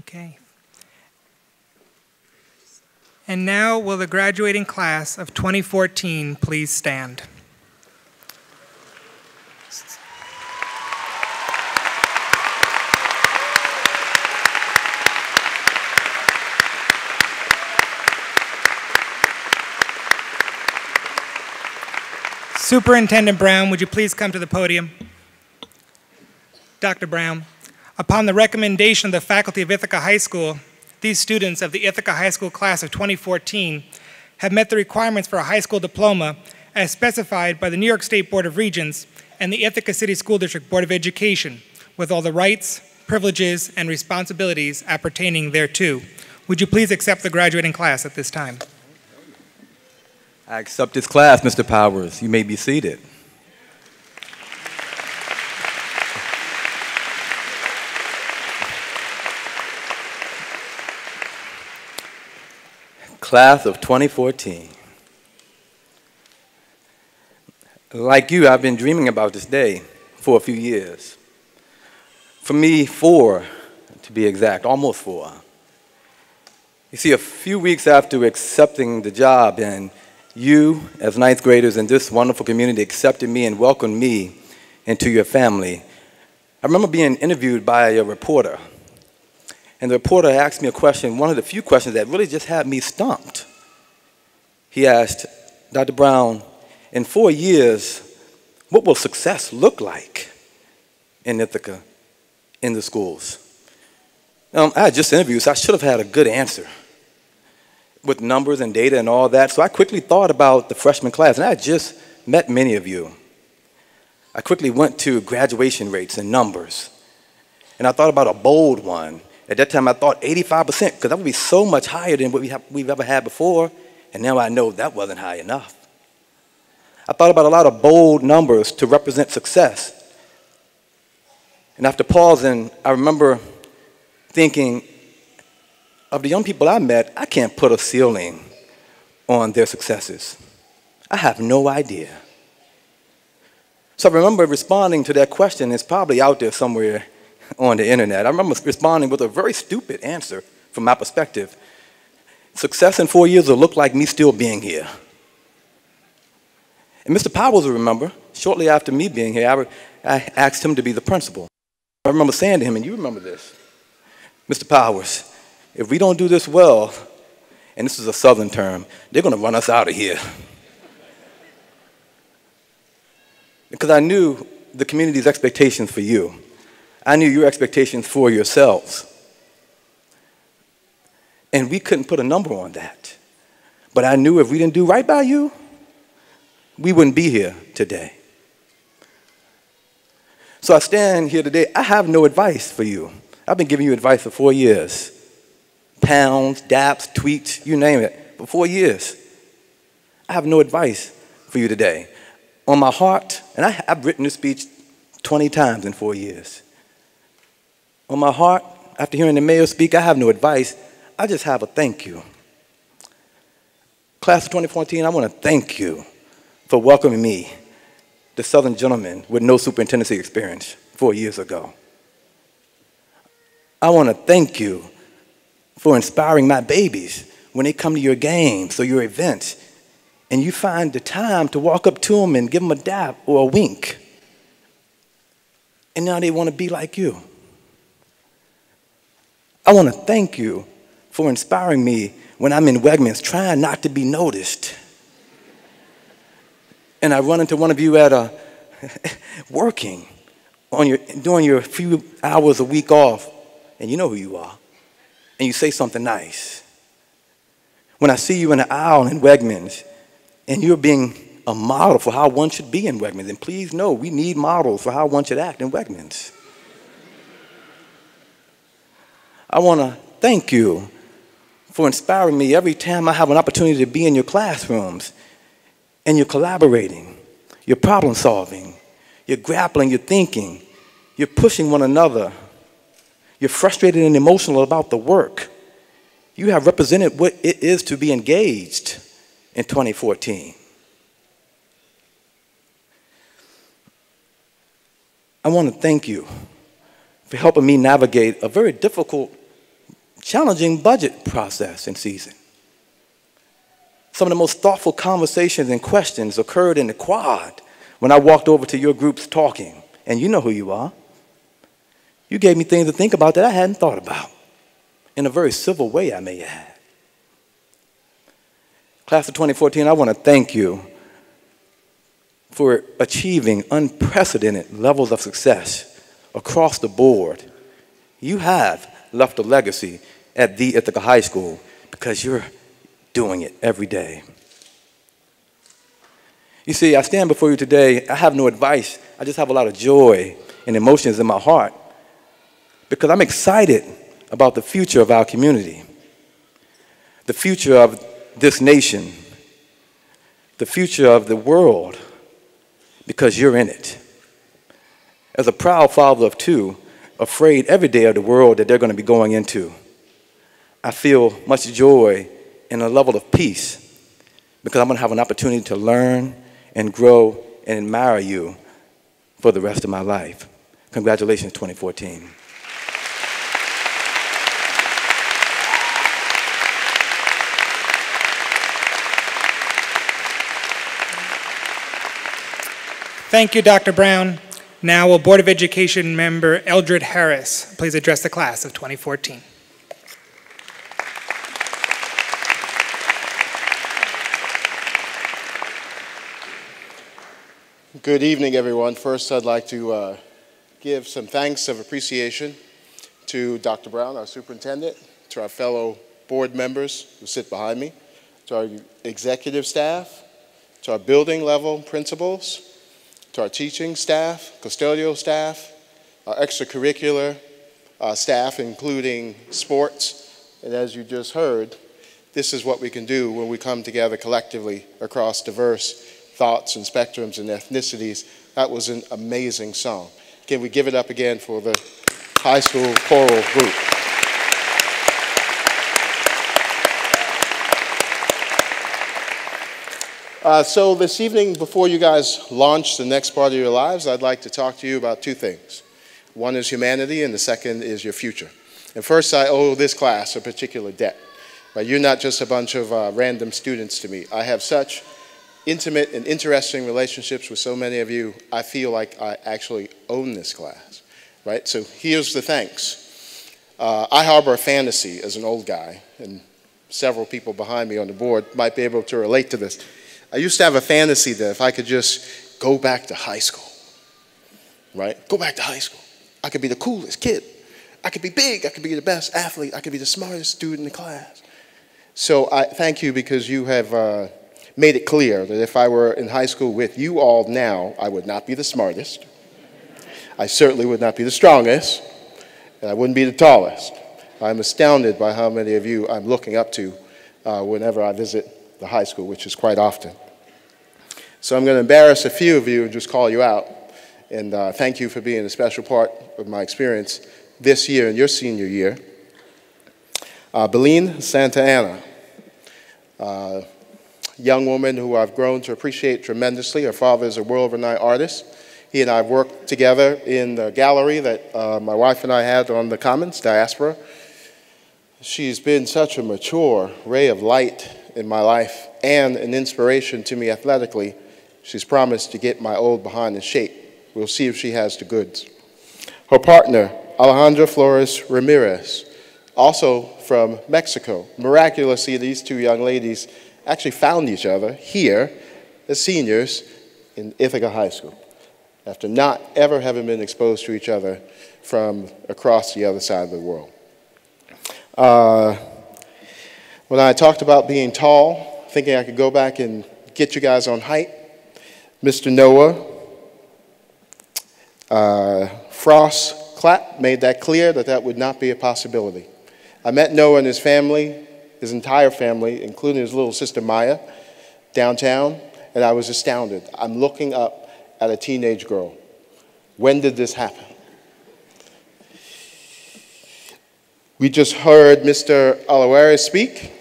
Okay. And now will the graduating class of 2014 please stand? Superintendent Brown, would you please come to the podium? Dr. Brown, upon the recommendation of the faculty of Ithaca High School, these students of the Ithaca High School class of 2014 have met the requirements for a high school diploma as specified by the New York State Board of Regents and the Ithaca City School District Board of Education, with all the rights, privileges, and responsibilities appertaining thereto. Would you please accept the graduating class at this time? I accept this class, Mr. Powers. You may be seated. Class of 2014. Like you, I've been dreaming about this day for a few years. For me, 4, to be exact, almost 4. You see, a few weeks after accepting the job, and you, as ninth graders in this wonderful community, accepted me and welcomed me into your family, I remember being interviewed by a reporter. And the reporter asked me a question, one of the few questions that really just had me stumped. He asked, Dr. Brown, in 4 years, what will success look like in Ithaca, in the schools? I had just interviewed, so I should have had a good answer with numbers and data and all that. So I quickly thought about the freshman class, and I had just met many of you. I quickly went to graduation rates and numbers, and I thought about a bold one. At that time, I thought 85%, because that would be so much higher than what we've ever had before, and now I know that wasn't high enough. I thought about a lot of bold numbers to represent success. And after pausing, I remember thinking, of the young people I met, I can't put a ceiling on their successes. I have no idea. So I remember responding to that question. It's probably out there somewhere on the internet. I remember responding with a very stupid answer from my perspective. Success in 4 years will look like me still being here. And Mr. Powers will remember, shortly after me being here, I asked him to be the principal. I remember saying to him, and you remember this, Mr. Powers, if we don't do this well, and this is a Southern term, they're going to run us out of here. Because I knew the community's expectations for you. I knew your expectations for yourselves. And we couldn't put a number on that. But I knew if we didn't do right by you, we wouldn't be here today. So I stand here today. I have no advice for you. I've been giving you advice for 4 years. Pounds, daps, tweets, you name it, for 4 years. I have no advice for you today. On my heart, and I've written this speech 20 times in 4 years. On my heart, after hearing the mayor speak, I have no advice. I just have a thank you. Class of 2014, I want to thank you for welcoming me, the Southern gentleman with no superintendency experience 4 years ago. I want to thank you for inspiring my babies when they come to your games or your events, and you find the time to walk up to them and give them a dap or a wink. And now they want to be like you. I want to thank you for inspiring me when I'm in Wegmans trying not to be noticed. And I run into one of you at working doing your few hours a week off, and you know who you are, and you say something nice. When I see you in the aisle in Wegmans, and you're being a model for how one should be in Wegmans, and please know we need models for how one should act in Wegmans. I want to thank you for inspiring me every time I have an opportunity to be in your classrooms, and you're collaborating, you're problem solving, you're grappling, you're thinking, you're pushing one another, you're frustrated and emotional about the work. You have represented what it is to be engaged in 2014. I want to thank you for helping me navigate a very difficult, challenging budget process and season. Some of the most thoughtful conversations and questions occurred in the quad when I walked over to your groups talking, and you know who you are. You gave me things to think about that I hadn't thought about, in a very civil way, I may add. Class of 2014, I want to thank you for achieving unprecedented levels of success across the board. You have left a legacy at the Ithaca High School because you're doing it every day. You see, I stand before you today, I have no advice. I just have a lot of joy and emotions in my heart because I'm excited about the future of our community, the future of this nation, the future of the world, because you're in it. As a proud father of two, afraid every day of the world that they're going to be going into, I feel much joy and a level of peace because I'm going to have an opportunity to learn and grow and admire you for the rest of my life. Congratulations, 2014. Thank you, Dr. Brown. Now will Board of Education member Eldred Harris please address the class of 2014. Good evening, everyone. First, I'd like to give some thanks of appreciation to Dr. Brown, our superintendent, to our fellow board members who sit behind me, to our executive staff, to our building level principals, to our teaching staff, custodial staff, our extracurricular staff, including sports. And as you just heard, this is what we can do when we come together collectively across diverse thoughts and spectrums and ethnicities. That was an amazing song. Can we give it up again for the high school choral group? So this evening, before you guys launch the next part of your lives, I'd like to talk to you about two things. One is humanity, and the second is your future. And first, I owe this class a particular debt. But you're not just a bunch of random students to me. I have such intimate and interesting relationships with so many of you, I feel like I actually own this class, right? So here's the thanks. I harbor a fantasy as an old guy, and several people behind me on the board might be able to relate to this. I used to have a fantasy that if I could just go back to high school, right? Go back to high school. I could be the coolest kid. I could be big. I could be the best athlete. I could be the smartest student in the class. So I thank you because you have made it clear that if I were in high school with you all now, I would not be the smartest. I certainly would not be the strongest, and I wouldn't be the tallest. I'm astounded by how many of you I'm looking up to whenever I visit the high school, which is quite often. So I'm going to embarrass a few of you and just call you out, and thank you for being a special part of my experience this year and your senior year. Beline Santa Anna, young woman who I've grown to appreciate tremendously. Her father is a world-renowned artist. He and I have worked together in the gallery that my wife and I had on the Commons, Diaspora. She's been such a mature ray of light in my life and an inspiration to me athletically. She's promised to get my old behind in shape. We'll see if she has the goods. Her partner, Alejandra Flores Ramirez, also from Mexico. Miraculously, these two young ladies actually found each other here as seniors in Ithaca High School after not ever having been exposed to each other from across the other side of the world. When I talked about being tall, thinking I could go back and get you guys on height, Mr. Noah Frost Clapp made that clear that that would not be a possibility. I met Noah and his family, his entire family, including his little sister Maya, downtown, and I was astounded. I'm looking up at a teenage girl. When did this happen? We just heard Mr. Alawares speak.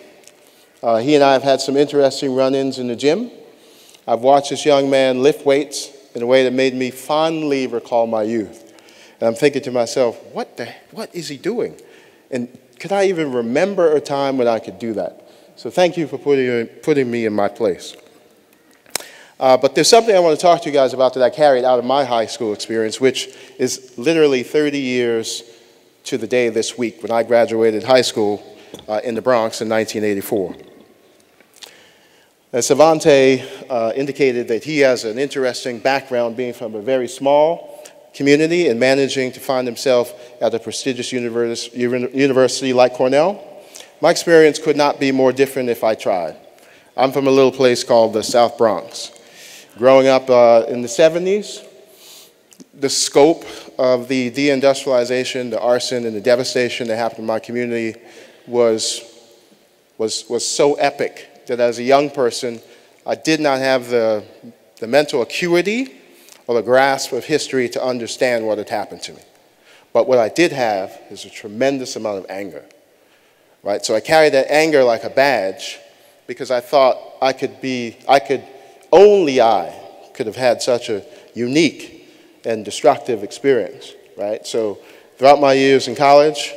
He and I have had some interesting run-ins in the gym. I've watched this young man lift weights in a way that made me fondly recall my youth. And I'm thinking to myself, what is he doing? And could I even remember a time when I could do that? So thank you for putting me in my place. But there's something I want to talk to you guys about that I carried out of my high school experience, which is literally 30 years to the day this week when I graduated high school in the Bronx in 1984. Savante indicated that he has an interesting background being from a very small community and managing to find himself at a prestigious university like Cornell. My experience could not be more different if I tried. I'm from a little place called the South Bronx. Growing up in the 70s, the scope of the deindustrialization, the arson, and the devastation that happened in my community was so epic that as a young person, I did not have the mental acuity or the grasp of history to understand what had happened to me. But what I did have is a tremendous amount of anger, right? So I carried that anger like a badge because I thought only I could have had such a unique and destructive experience, right? So throughout my years in college,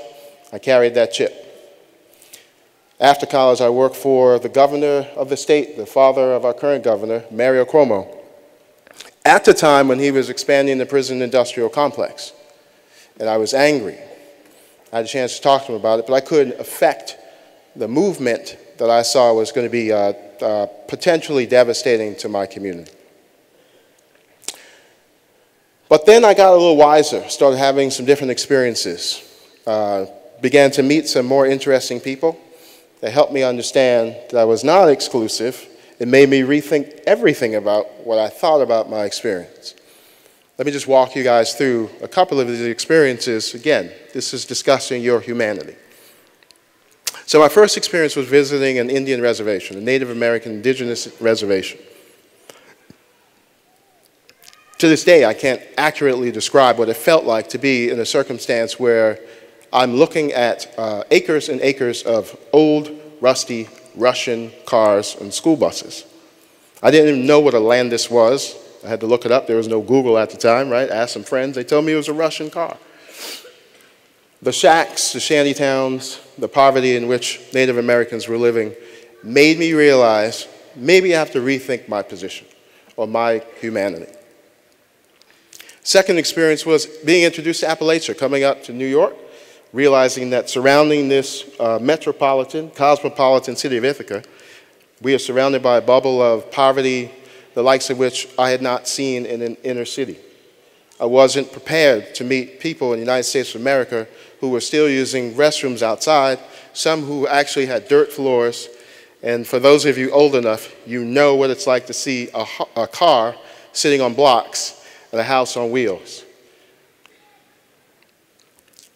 I carried that chip. After college, I worked for the governor of the state, the father of our current governor, Mario Cuomo, at the time when he was expanding the prison industrial complex. And I was angry. I had a chance to talk to him about it, but I couldn't affect the movement that I saw was going to be potentially devastating to my community. But then I got a little wiser, started having some different experiences, began to meet some more interesting people that helped me understand that I was not exclusive. It made me rethink everything about what I thought about my experience. Let me just walk you guys through a couple of these experiences. Again, this is discussing your humanity. So my first experience was visiting an Indian reservation, a Native American indigenous reservation. To this day, I can't accurately describe what it felt like to be in a circumstance where I'm looking at acres and acres of old, rusty Russian cars and school buses. I didn't even know what a Landis was. I had to look it up. There was no Google at the time, right? I asked some friends. They told me it was a Russian car. The shacks, the shanty towns, the poverty in which Native Americans were living made me realize maybe I have to rethink my position or my humanity. Second experience was being introduced to Appalachia, coming up to New York, realizing that surrounding this cosmopolitan city of Ithaca, we are surrounded by a bubble of poverty, the likes of which I had not seen in an inner city. I wasn't prepared to meet people in the United States of America who were still using restrooms outside, some who actually had dirt floors, and for those of you old enough, you know what it's like to see a car sitting on blocks and a house on wheels.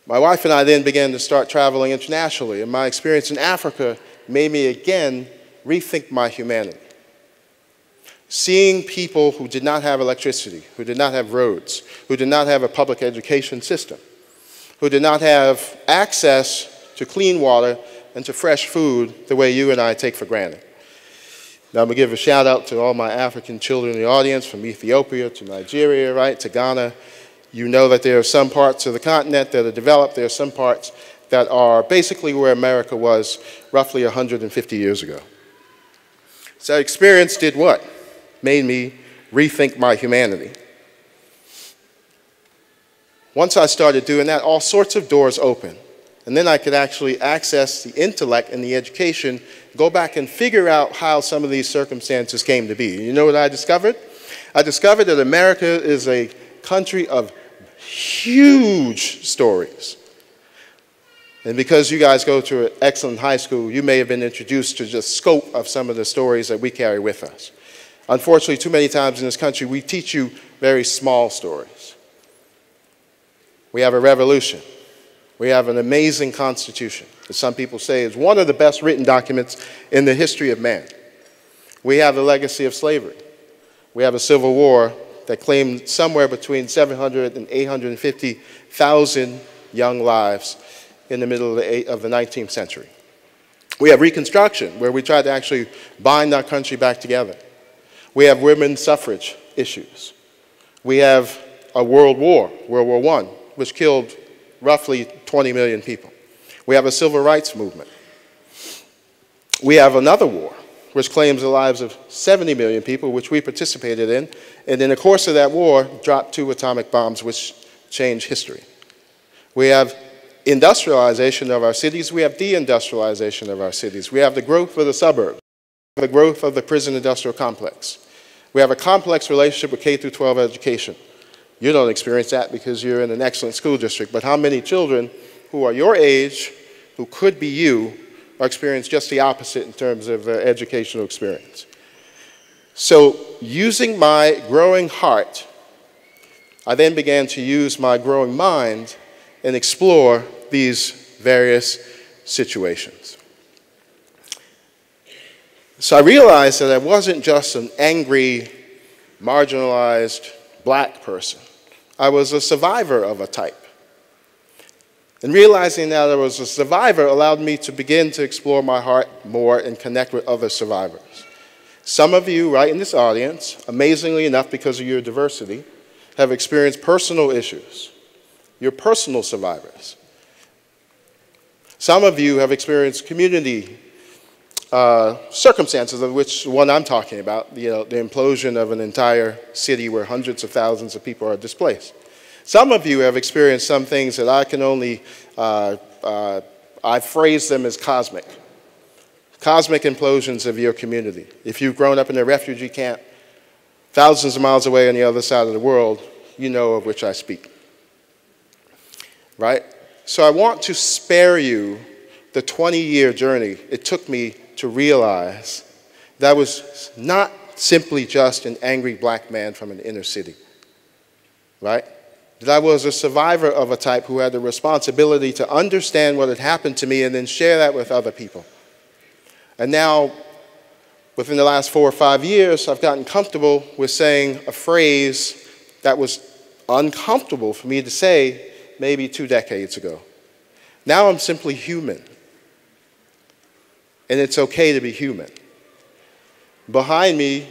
My wife and I then began to start traveling internationally, and my experience in Africa made me again rethink my humanity. Seeing people who did not have electricity, who did not have roads, who did not have a public education system, who did not have access to clean water and to fresh food the way you and I take for granted. Now I'm going to give a shout out to all my African children in the audience, from Ethiopia to Nigeria, right, to Ghana. You know that there are some parts of the continent that are developed. There are some parts that are basically where America was roughly 150 years ago. So that experience did what? Made me rethink my humanity. Once I started doing that, all sorts of doors opened. And then I could actually access the intellect and the education, go back and figure out how some of these circumstances came to be. You know what I discovered? I discovered that America is a country of huge stories. And because you guys go to an excellent high school, you may have been introduced to the scope of some of the stories that we carry with us. Unfortunately, too many times in this country, we teach you very small stories. We have a revolution. We have an amazing constitution that some people say is one of the best written documents in the history of man. We have the legacy of slavery. We have a civil war that claimed somewhere between 700 and 850,000 young lives in the middle of the 19th century. We have Reconstruction, where we tried to actually bind our country back together. We have women's suffrage issues. We have a world war, World War I, which killed roughly 20 million people. We have a civil rights movement. We have another war, which claims the lives of 70 million people, which we participated in, and in the course of that war, dropped 2 atomic bombs, which changed history. We have industrialization of our cities. We have deindustrialization of our cities. We have the growth of the suburbs. the growth of the prison industrial complex. We have a complex relationship with K through 12 education. You don't experience that because you're in an excellent school district, but how many children who are your age, who could be you, are experiencing just the opposite in terms of educational experience? So using my growing heart, I then began to use my growing mind and explore these various situations. So I realized that I wasn't just an angry, marginalized black person. I was a survivor of a type. And realizing that I was a survivor allowed me to begin to explore my heart more and connect with other survivors. Some of you right in this audience, amazingly enough because of your diversity, have experienced personal issues. You're personal survivors. Some of you have experienced community circumstances, of which one I'm talking about, the implosion of an entire city where hundreds of thousands of people are displaced. Some of you have experienced some things that I can only, I phrase them as cosmic. Cosmic implosions of your community. If you've grown up in a refugee camp, thousands of miles away on the other side of the world, you know of which I speak. Right? So I want to spare you the 20-year journey it took me to realize that I was not simply just an angry black man from an inner city, right? That I was a survivor of a type who had the responsibility to understand what had happened to me and then share that with other people. And now, within the last 4 or 5 years, I've gotten comfortable with saying a phrase that was uncomfortable for me to say maybe 2 decades ago. Now I'm simply human. And it's okay to be human. Behind me,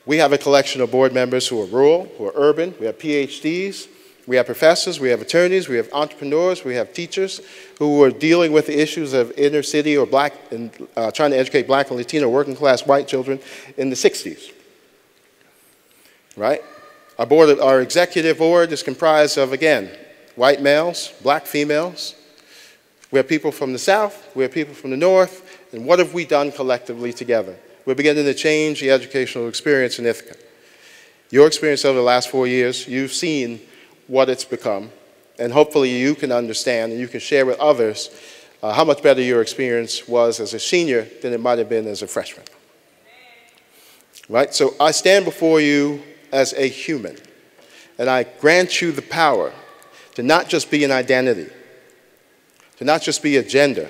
we have a collection of board members who are rural, who are urban. We have PhDs, we have professors, we have attorneys, we have entrepreneurs, we have teachers who are dealing with the issues of inner city or black and trying to educate black and Latino working class white children in the 60s. Right? Our executive board is comprised of, again, white males, black females. We have people from the South, we have people from the North, and what have we done collectively together? We're beginning to change the educational experience in Ithaca. Your experience over the last 4 years, you've seen what it's become, and hopefully you can understand and you can share with others how much better your experience was as a senior than it might have been as a freshman. Right? So I stand before you as a human, and I grant you the power to not just be an identity, to not just be a gender,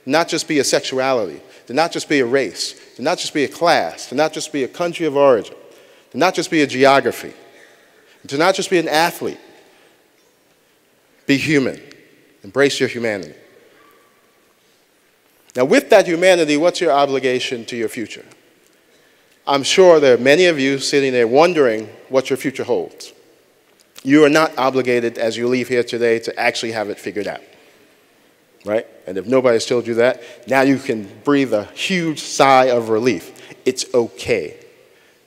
to not just be a sexuality, to not just be a race, to not just be a class, to not just be a country of origin, to not just be a geography, to not just be an athlete. Be human. Embrace your humanity. Now, with that humanity, what's your obligation to your future? I'm sure there are many of you sitting there wondering what your future holds. You are not obligated as you leave here today to actually have it figured out. Right? And if nobody's told you that, now you can breathe a huge sigh of relief. It's okay.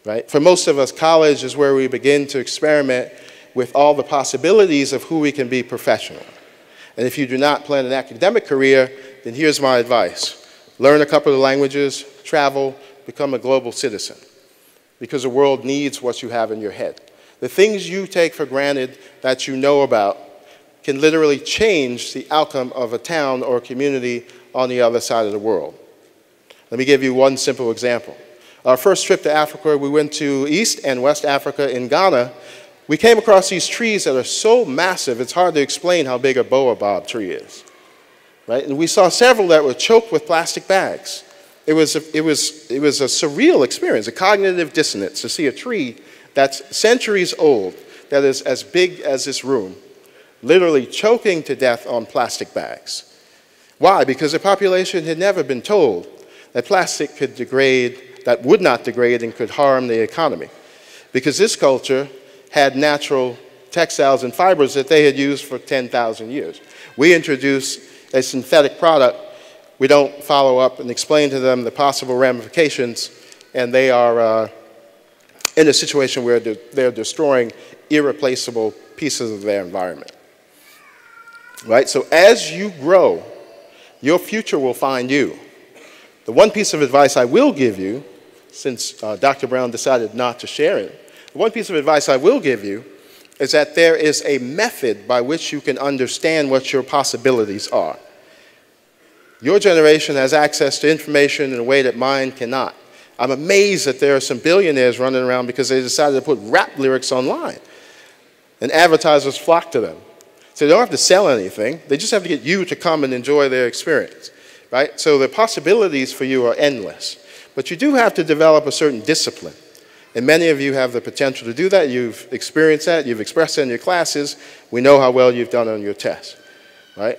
Right? For most of us, college is where we begin to experiment with all the possibilities of who we can be professionally. And if you do not plan an academic career, then here's my advice. Learn a couple of languages, travel, become a global citizen. Because the world needs what you have in your head. The things you take for granted that you know about can literally change the outcome of a town or a community on the other side of the world. Let me give you one simple example. Our first trip to Africa, we went to East and West Africa in Ghana. We came across these trees that are so massive, it's hard to explain how big a baobab tree is. Right? And we saw several that were choked with plastic bags. It was a surreal experience, a cognitive dissonance to see a tree that's centuries old, that is as big as this room, literally choking to death on plastic bags. Why? Because the population had never been told that plastic could degrade, that would not degrade and could harm the economy. Because this culture had natural textiles and fibers that they had used for 10,000 years. We introduce a synthetic product, we don't follow up and explain to them the possible ramifications, and they are in a situation where they're destroying irreplaceable pieces of their environment. Right? So as you grow, your future will find you. The one piece of advice I will give you, since Dr. Brown decided not to share it, the one piece of advice I will give you is that there is a method by which you can understand what your possibilities are. Your generation has access to information in a way that mine cannot. I'm amazed that there are some billionaires running around because they decided to put rap lyrics online. And advertisers flock to them. So they don't have to sell anything. They just have to get you to come and enjoy their experience. Right? So the possibilities for you are endless. But you do have to develop a certain discipline. And many of you have the potential to do that. You've experienced that. You've expressed it in your classes. We know how well you've done on your test. Right?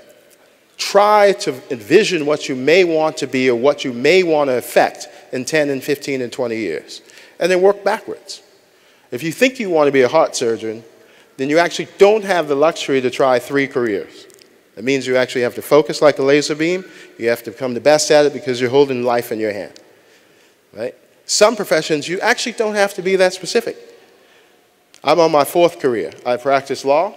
Try to envision what you may want to be or what you may want to affect in 10 and 15 and 20 years. And then work backwards. If you think you want to be a heart surgeon, then you actually don't have the luxury to try 3 careers. That means you actually have to focus like a laser beam. You have to become the best at it because you're holding life in your hand. Right? Some professions, you actually don't have to be that specific. I'm on my 4th career. I practice law.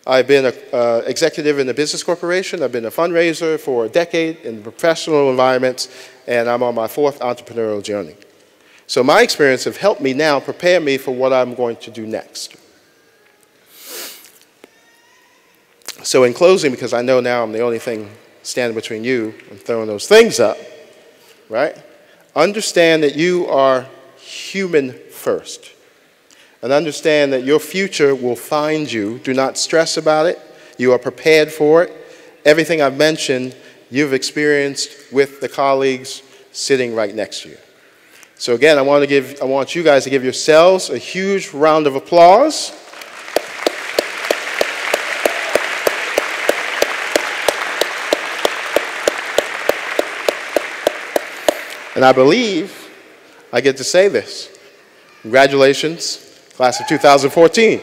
I've been an executive in a business corporation. I've been a fundraiser for a decade in professional environments, and I'm on my 4th entrepreneurial journey. So my experience have helped me now prepare me for what I'm going to do next. So in closing, because I know now I'm the only thing standing between you and throwing those things up, right? Understand that you are human first. And understand that your future will find you. Do not stress about it. You are prepared for it. Everything I've mentioned, you've experienced with the colleagues sitting right next to you. So again, I want you guys to give yourselves a huge round of applause. And I believe I get to say this. Congratulations, class of 2014.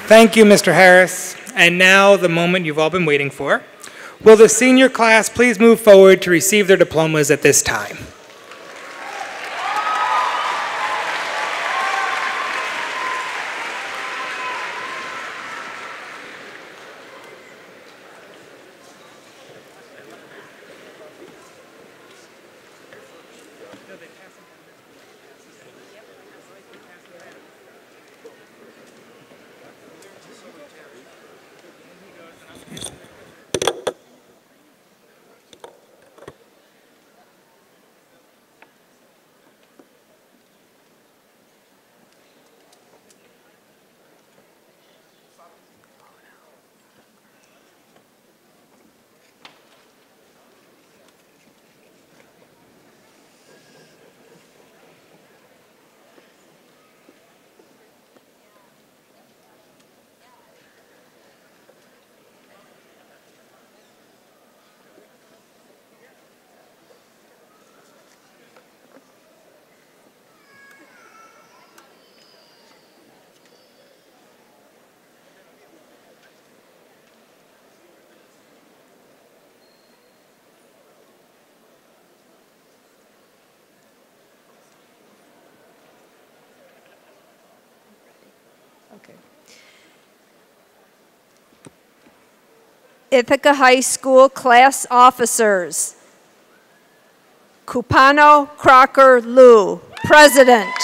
Thank you, Mr. Harris. And now the moment you've all been waiting for. Will the senior class please move forward to receive their diplomas at this time? Ithaca High School class officers. Cupano Crocker Lou, President.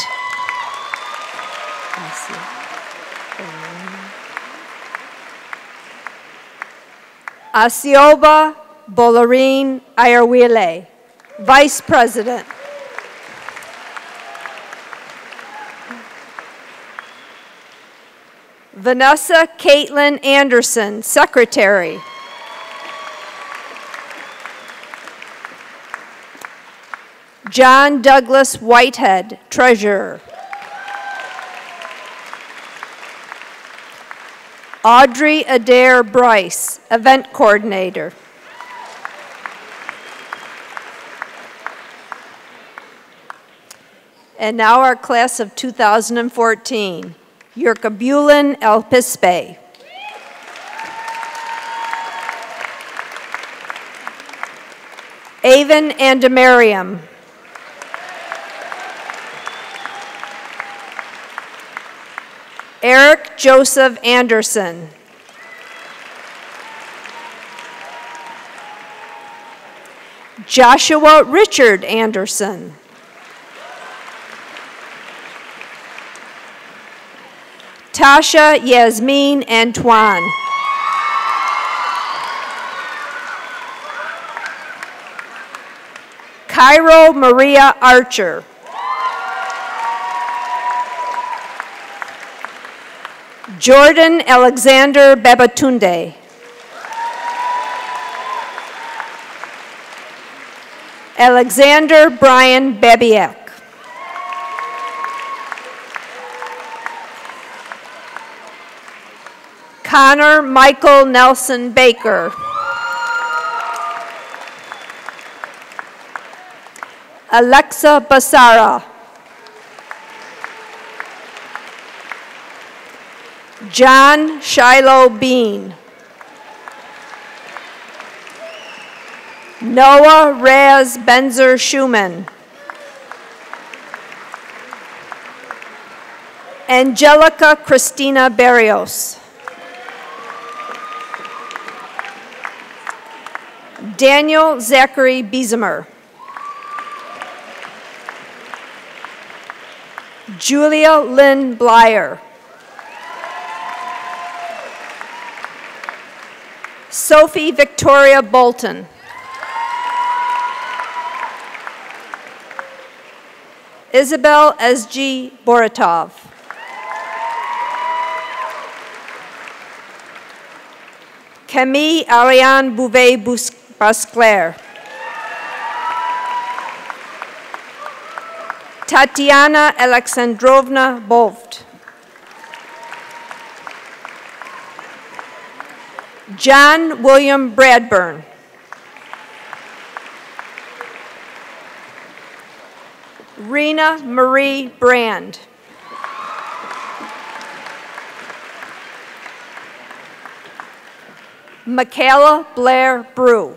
Asioba Bolarin Ayerwile, Vice President. Vanessa Caitlin Anderson, Secretary. John Douglas Whitehead, Treasurer. Audrey Adair Bryce, Event Coordinator. And now our class of 2014, Yurkabulin El Pispe. Avon Andemariam. Eric Joseph Anderson. Joshua Richard Anderson. Tasha Yasmin Antoine. Cairo Maria Archer. Jordan Alexander Babatunde. Alexander Brian Babiak. Connor Michael Nelson Baker. Alexa Basara. John Shiloh Bean. Noah Raz Benzer Schumann. Angelica Christina Barrios. Daniel Zachary Biesemer. Julia Lynn Blyer. Sophie Victoria Bolton. Isabel S.G. Boratov. Camille Ariane Bouvet-Basclair. Tatiana Alexandrovna Boft. John William Bradburn. Rena Marie Brand. Michaela Blair Brew.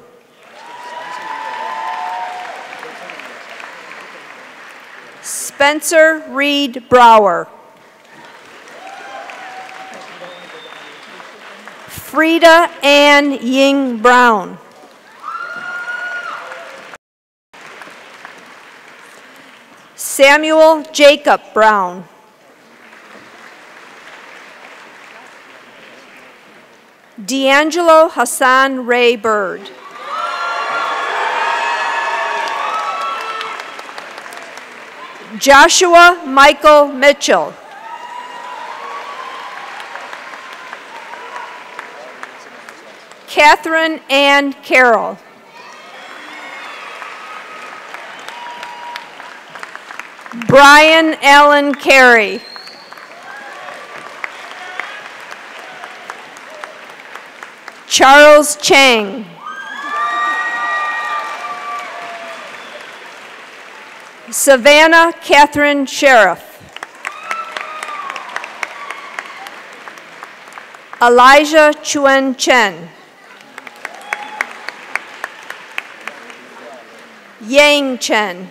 Spencer Reed Brower. Frida Ann Ying Brown. Samuel Jacob Brown. D'Angelo Hassan Ray Bird. Joshua Michael Mitchell. Catherine Ann Carroll. Brian Allen Carey. Charles Chang. Savannah Catherine Sheriff. Elijah Chuen Chen. Yang Chen.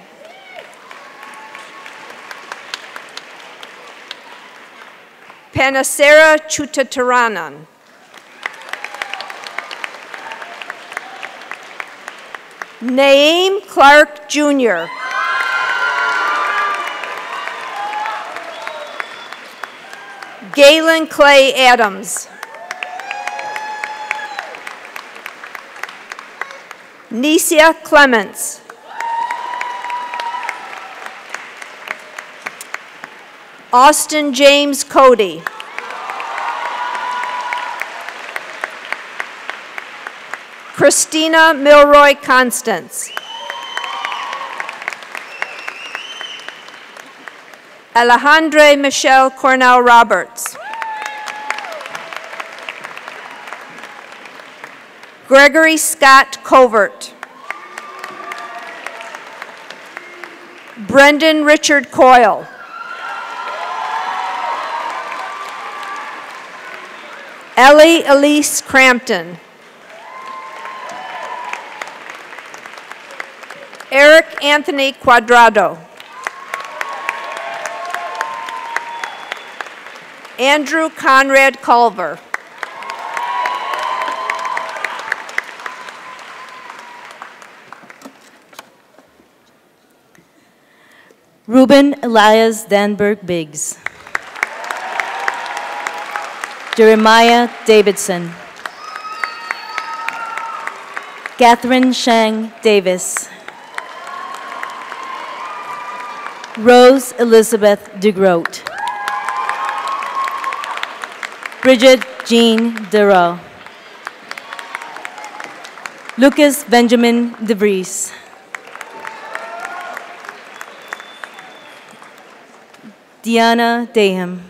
Panasera Chutataranan. Naeem Clark Jr. Galen Clay Adams. Nesia Clements. Austin James Cody. Christina Milroy Constance. Alejandra Michelle Cornell Roberts. Gregory Scott Covert. Brendan Richard Coyle. Ellie Elise Crampton. Eric Anthony Quadrado. Andrew Conrad Culver. Ruben Elias Danberg Biggs. Jeremiah Davidson. Catherine Shang Davis. Rose Elizabeth DeGroat. Bridget Jean Durrell. Lucas Benjamin DeVries. Diana Daham.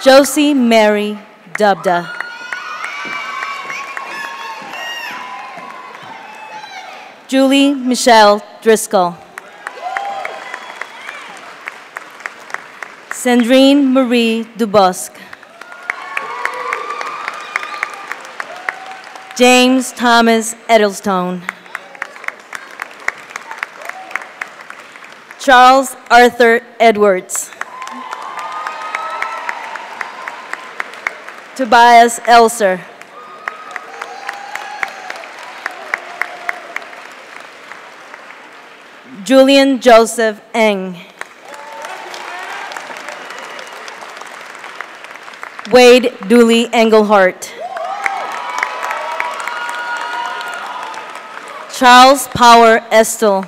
Josie Mary Dubda. Julie Michelle Driscoll. Sandrine Marie Dubosc. James Thomas Edelstone. Charles Arthur Edwards. Tobias Elser. Julian Joseph Eng. Wade Dooley Engelhart. Charles Power Estel.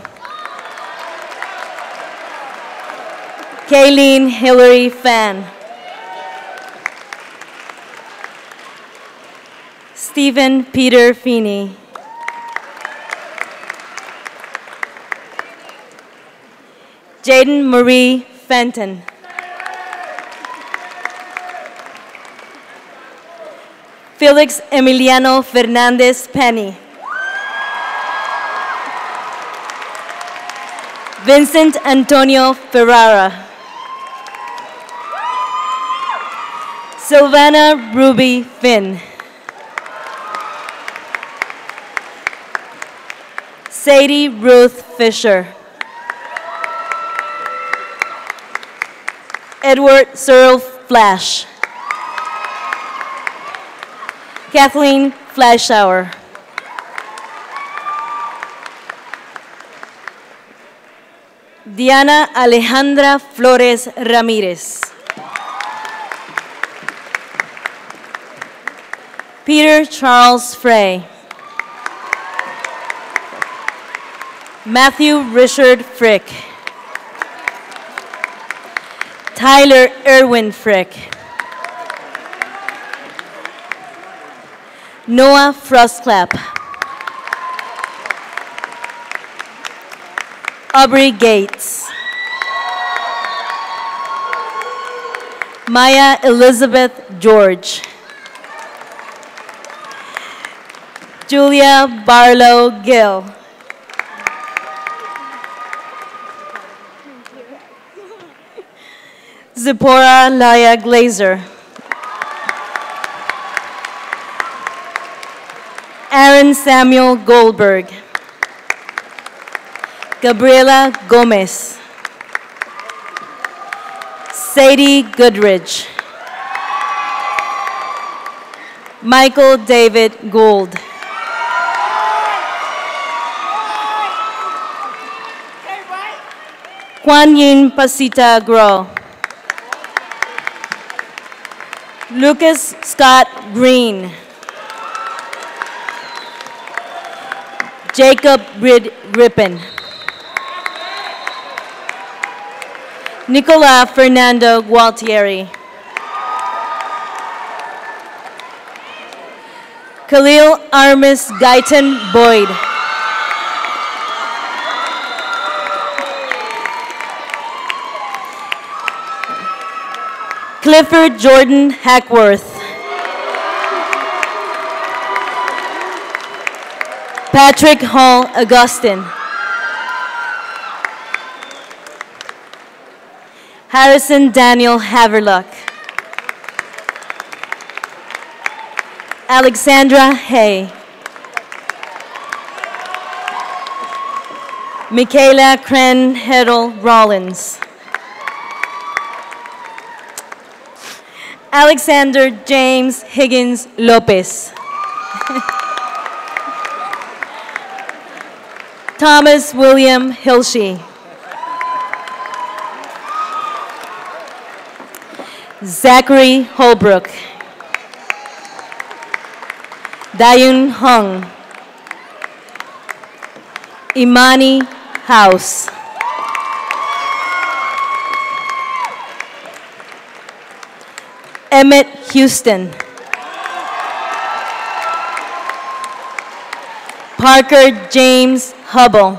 Kayleen Hillary Fan. Stephen Peter Feeney. Jaden Marie Fenton. Felix Emiliano Fernandez Penny. Vincent Antonio Ferrara. Sylvana Ruby Finn. Sadie Ruth Fisher. Edward Cyril Flash. Kathleen Flashauer. Diana Alejandra Flores Ramirez. Peter Charles Frey. Matthew Richard Frick. Tyler Erwin Frick. Noah Frostclap. Aubrey Gates. Maya Elizabeth George. Julia Barlow Gill. Zipporah Laya Glazer. Aaron Samuel Goldberg. Gabriela Gomez. Sadie Goodrich. Michael David Gould. Kuan Yin Pasita Grow. Lucas Scott Green. Jacob Rippin. Nicola Fernando Gualtieri. Khalil Armis Guyton Boyd. Clifford Jordan Hackworth. Patrick Hall Augustine. Harrison Daniel Haverluck. Alexandra Hay. Michaela Kren Hedel Rollins. Alexander James Higgins Lopez. Thomas William Hilsey. Zachary Holbrook. Dayun Hung. Imani House. Emmett Houston. Parker James Hubble.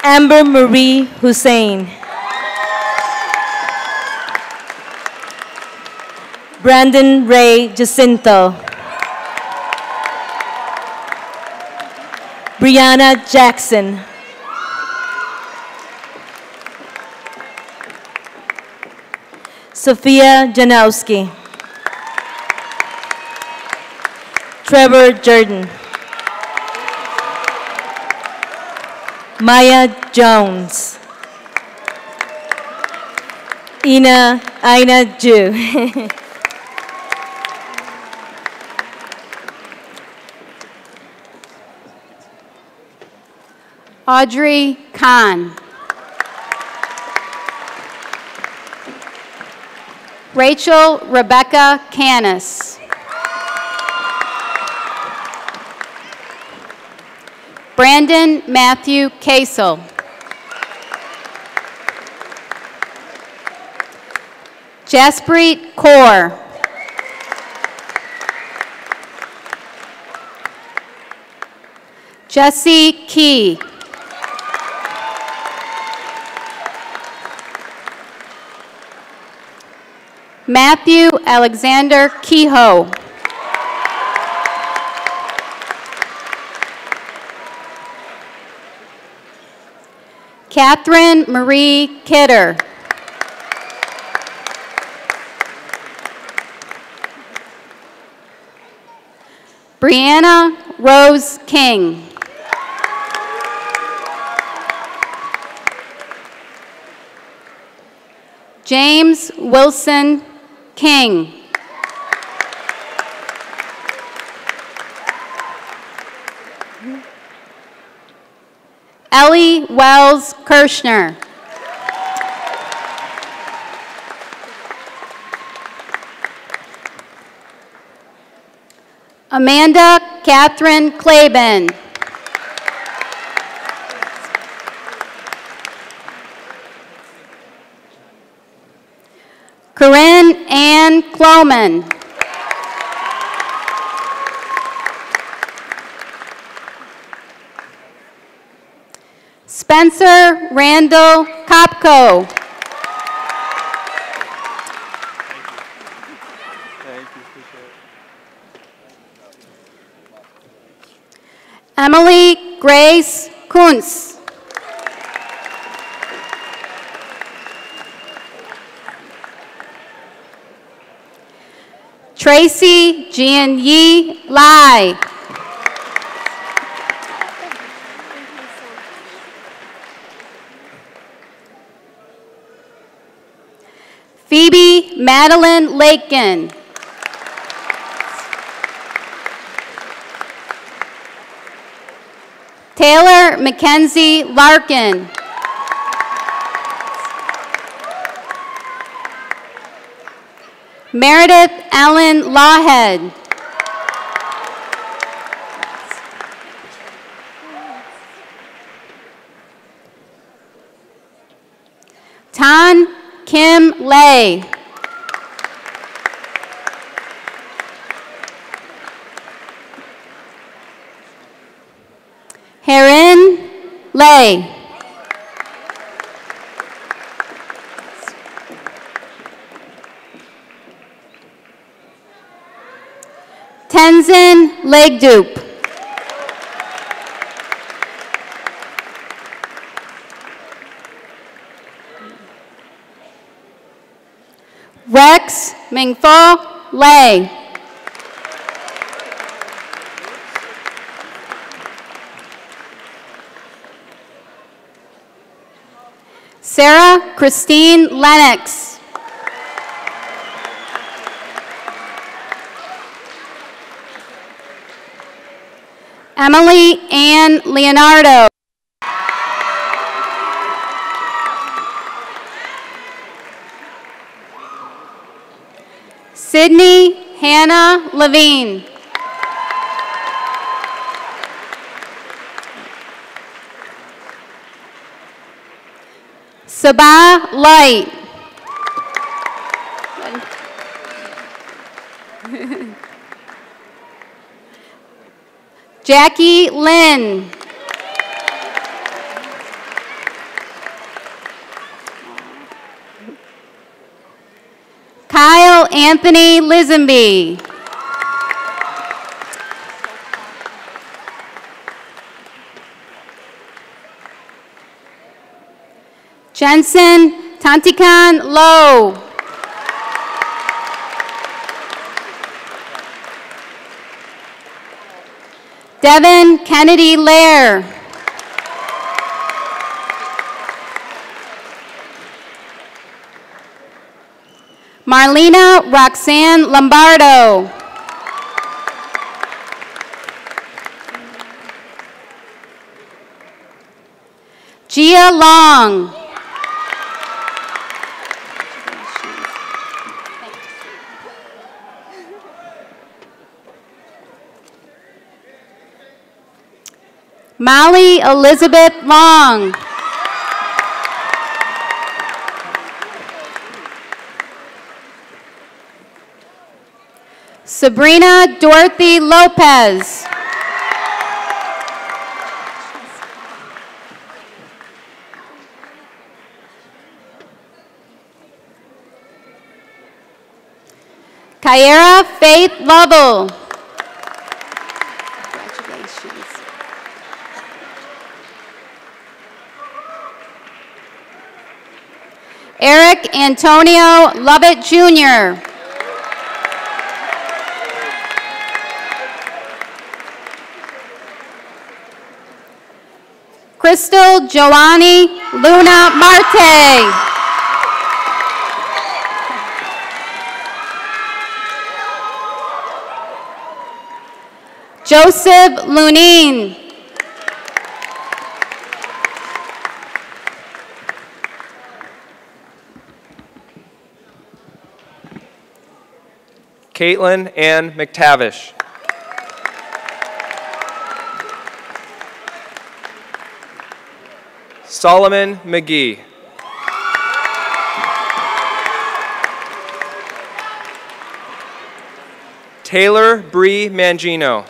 Amber Marie Hussein. Brandon Ray Jacinto. Brianna Jackson. Sophia Janowski. Trevor Jordan. Maya Jones. Aina Ju. Audrey Kahn. Rachel Rebecca Canis. Brandon Matthew Kasel. Jaspreet Kaur. Jesse Key. Matthew Alexander Kehoe. Catherine Marie Kidder. Brianna Rose King. James Wilson King. Ellie Wells Kirshner. Amanda Catherine Claben. Corinne Ann Cloman. Spencer Randall Kopko. Emily Grace Kuntz. Tracy Jian Yi Lai. Phoebe Madeline Lakin. Taylor Mackenzie Larkin. Meredith Ellen Lawhead. Tan Kim Lay. Herin Lay. Tenzin Legdup. Rex Mingfo Lay. Sarah Christine Lennox. Emily Ann Leonardo. Sydney Hannah Levine. Sabah Light. Jackie Lynn. Kyle Anthony Lisenby. Jensen Tantikan Lowe. Devin Kennedy Lair. Marlena Roxanne Lombardo. Gia Long. Molly Elizabeth Long. Sabrina Dorothy Lopez. Kyra Faith Lovell. Congratulations. Eric Antonio Lovett Jr. Crystal Joanny Luna Marte. Joseph Lunin. Caitlin Ann McTavish. Solomon McGee. Taylor Bree Mangino.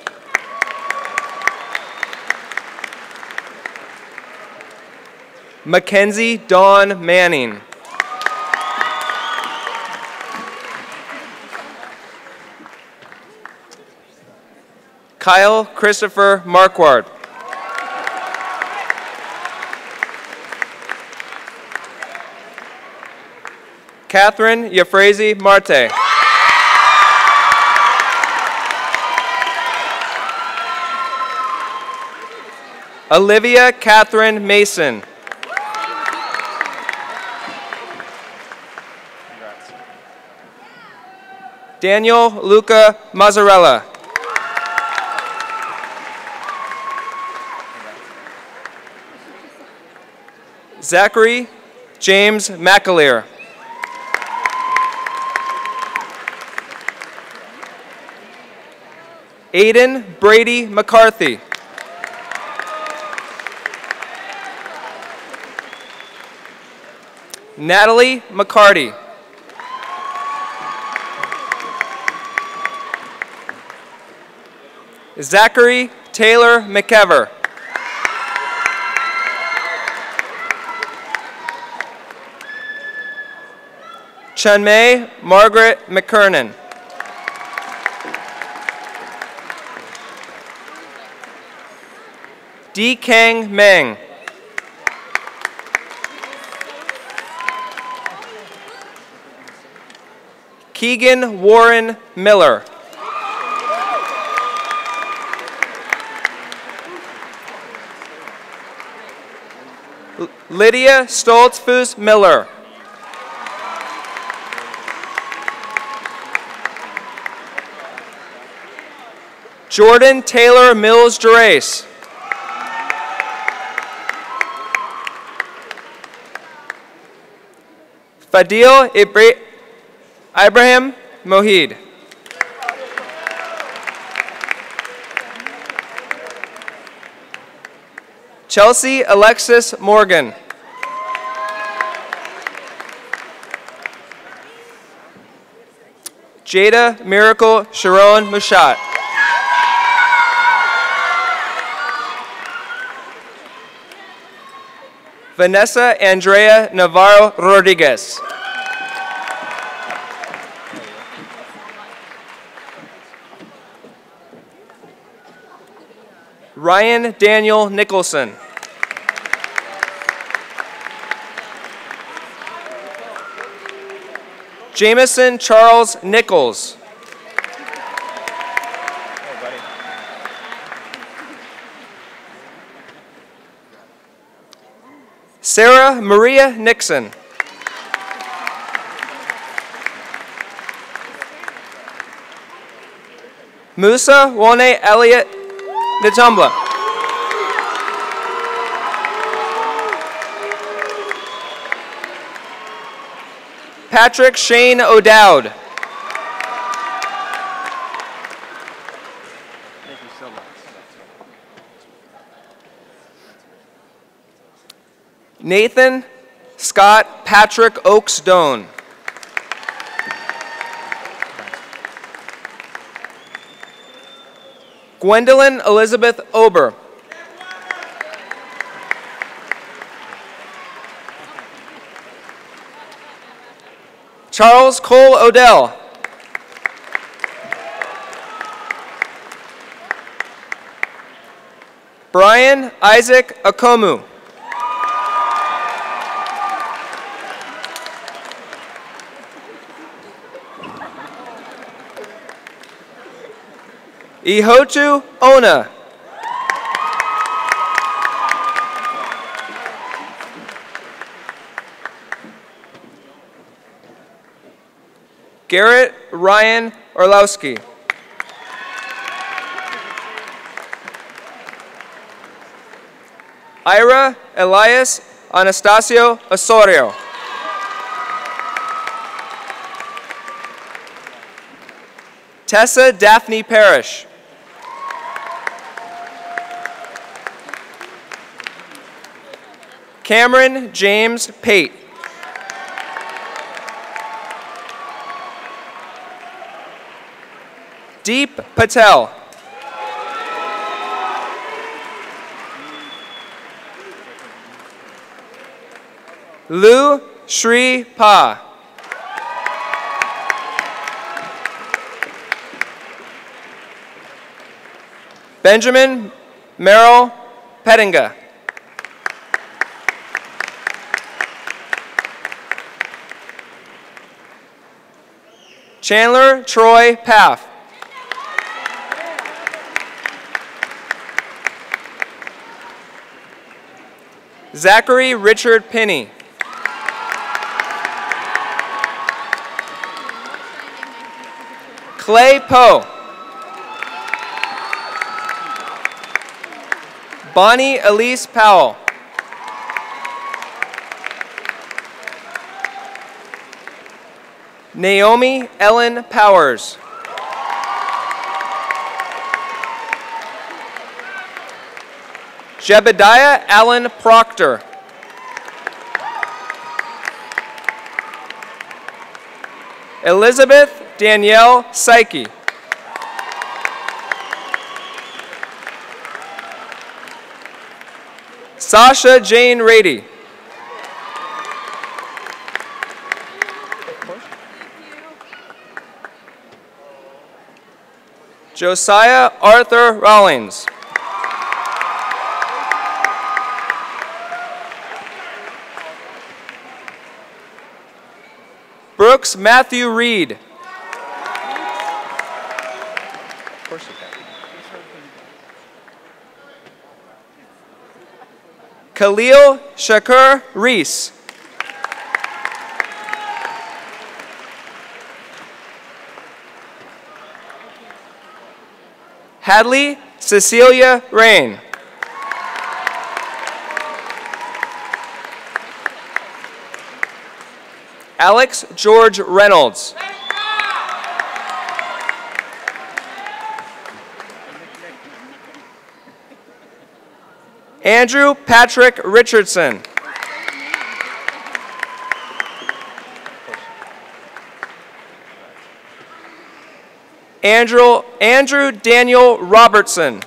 Mackenzie Dawn Manning. Kyle Christopher Marquardt. Catherine Euphrasie Marte. Olivia Catherine Mason. Daniel Luca Mazzarella. Zachary James McAleer. Aiden Brady McCarthy. Natalie McCarty. Zachary Taylor McKever. Chunmei Margaret McKernan. D. Kang Meng. Keegan Warren Miller. Lydia Stoltzfus Miller. Jordan Taylor Mills Gerace. Fadil Ibrahim Mohid. Chelsea Alexis Morgan. Jada Miracle Sharon Mushat. Vanessa Andrea Navarro Rodriguez. Ryan Daniel Nicholson. Jameson Charles Nichols. Sarah Maria Nixon. Musa Wone Elliott Natumbla. Patrick Shane O'Dowd. Nathan Scott Patrick Oaks Doan. Gwendolyn Elizabeth Ober. Charles Cole Odell. Brian Isaac Akomu. Ihotu Ona. Garrett Ryan Orlowski. Ira Elias Anastasio Osorio. Tessa Daphne Parrish. Cameron James Pate. Deep Patel. Lu Shri Pa. Benjamin Merrill Pettinga. Chandler Troy Paff. Zachary Richard Pinney. Clay Poe. Bonnie Elise Powell. Naomi Ellen Powers. Jebediah Allen Proctor. Elizabeth Danielle Psyche. Sasha Jane Rady. Josiah Arthur Rawlings. Brooks Matthew Reed. Of course you can. Khalil Shakur Reese. Hadley Cecilia Rain. Alex George Reynolds. Andrew Patrick Richardson. Andrew Daniel Robertson.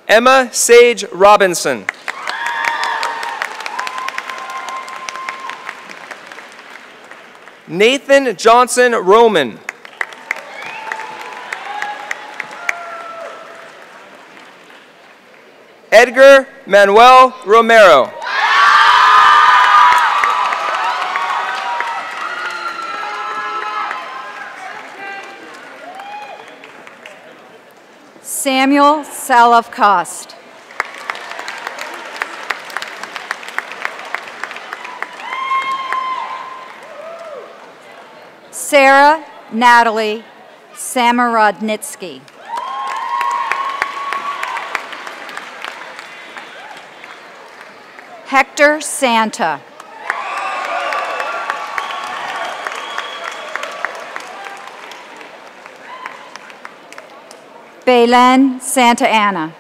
Emma Sage Robinson. Nathan Johnson Roman. Edgar Manuel Romero. Samuel Salafcost. Sarah Natalie Samarodnitsky. Hector Santa. Belen Santa Ana.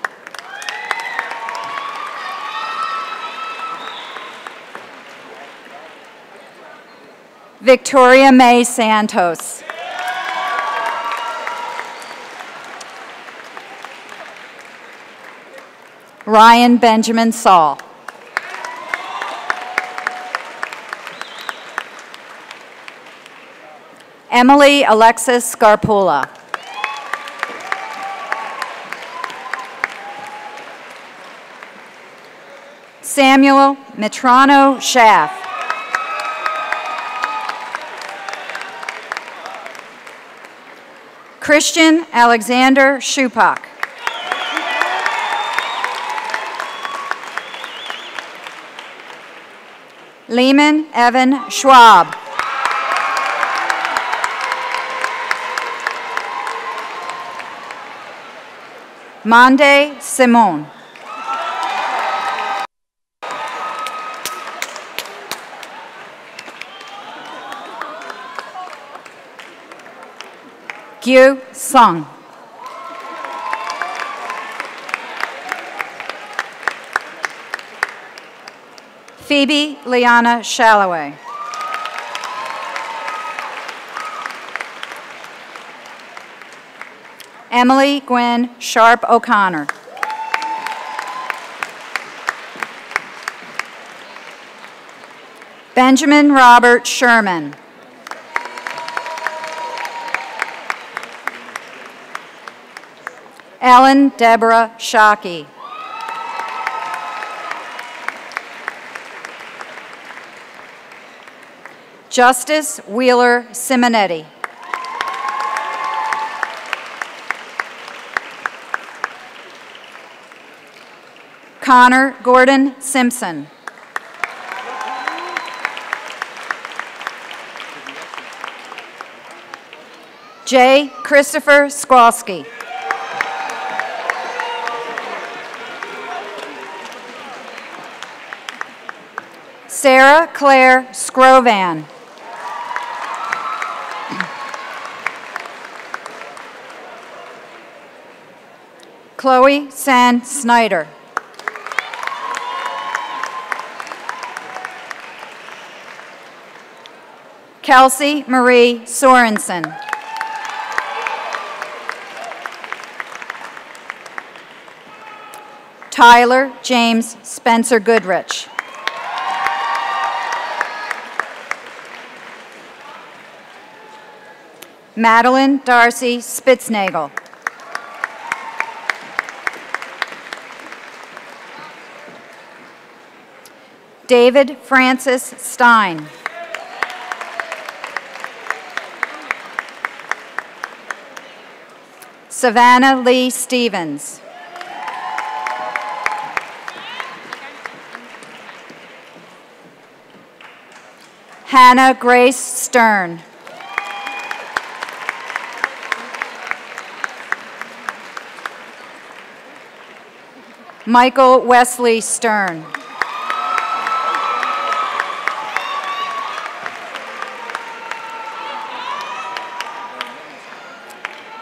Victoria May Santos. Ryan Benjamin Saul. Emily Alexis Scarpula. Samuel Mitrano Schaff. Christian Alexander Shupak. Lehman Evan Schwab. Monde Simone. Gyu Sung. Phoebe Liana Shalloway. Emily Gwen Sharp O'Connor. Benjamin Robert Sherman. Ellen Deborah Shockey. Justice Wheeler Simonetti. Connor Gordon Simpson. J. Christopher Squalski. Sarah Claire Scrovan. Chloe San Snyder. Kelsey Marie Sorensen. Tyler James Spencer Goodrich. Madeline Darcy Spitznagel. David Francis Stein. Savannah Lee Stevens. Hannah Grace Stern. Michael Wesley Stern.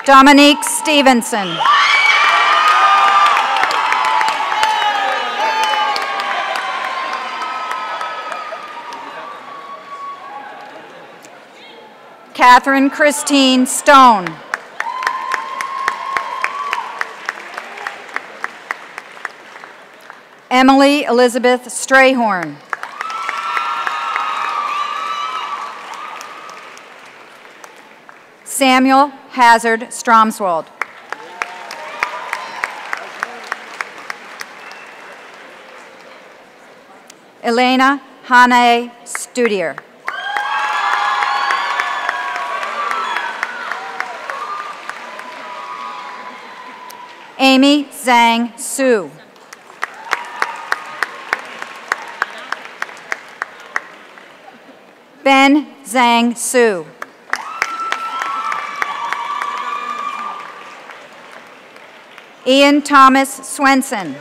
Dominique Stevenson. Catherine Christine Stone. Emily Elizabeth Strayhorn. Samuel Hazard Stromswald. Elena Hanae Studier. Amy Zhang Su. Ben Zhang Su. Ian Thomas Swenson.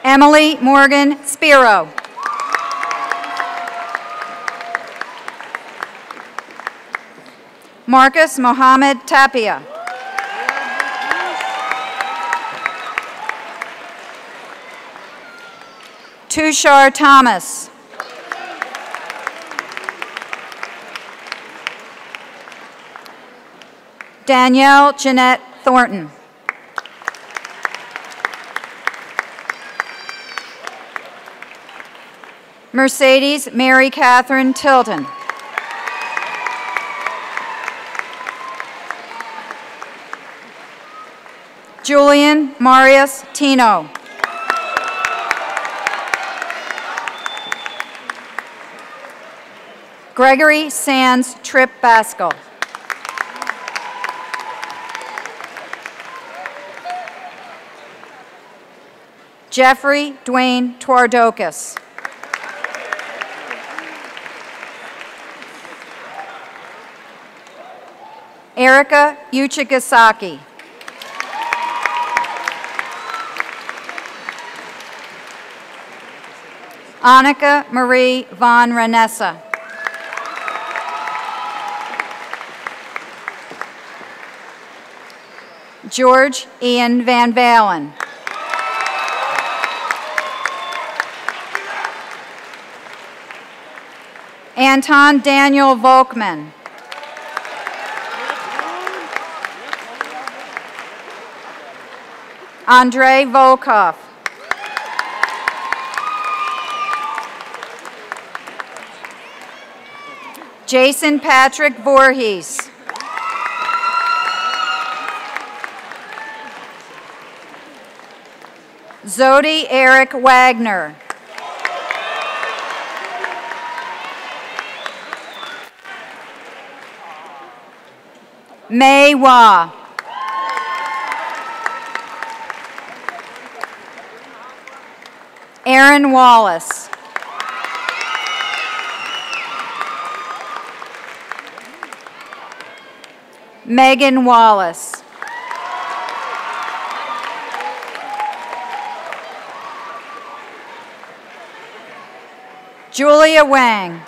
Emily Morgan Spiro. Marcus Mohammed Tapia. Tushar Thomas. Danielle Jeanette Thornton. Mercedes Mary Catherine Tilton. Julian Marius Tino. Gregory Sands Tripp Baskell. Jeffrey Dwayne Twardokis. Erica Uchigasaki. Annika Marie von Renessa. George Ian Van Valen. Anton Daniel Volkman. Andrei Volkov. Jason Patrick Voorhees. Zodi Eric Wagner. Mei Hua. Aaron Wallace. Megan Wallace. Julia Wang.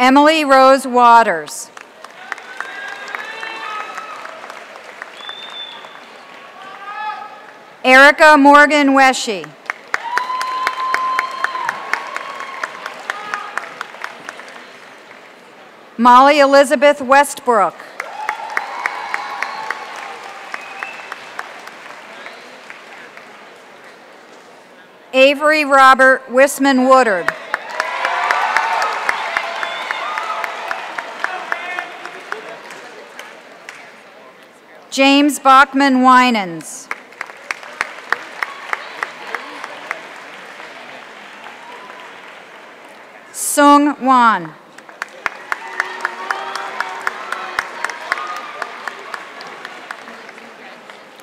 Emily Rose Waters. Erica Morgan Weshy. Molly Elizabeth Westbrook. Avery Robert Wisman Woodard. James Bachman Winans. Sung Wan.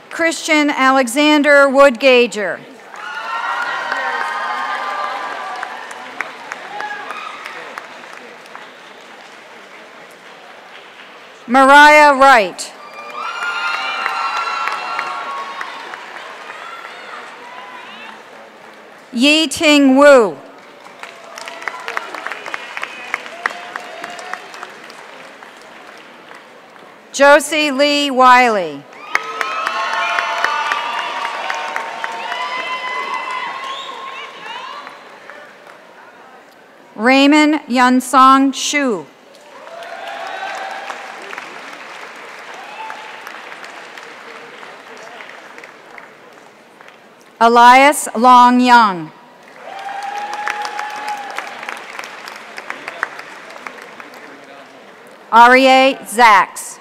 Christian Alexander Woodgager. Mariah Wright. Yi Ting Wu. Josie Lee Wiley. Raymond Yunsong Shu. Elias Long Young. Arie Zaks.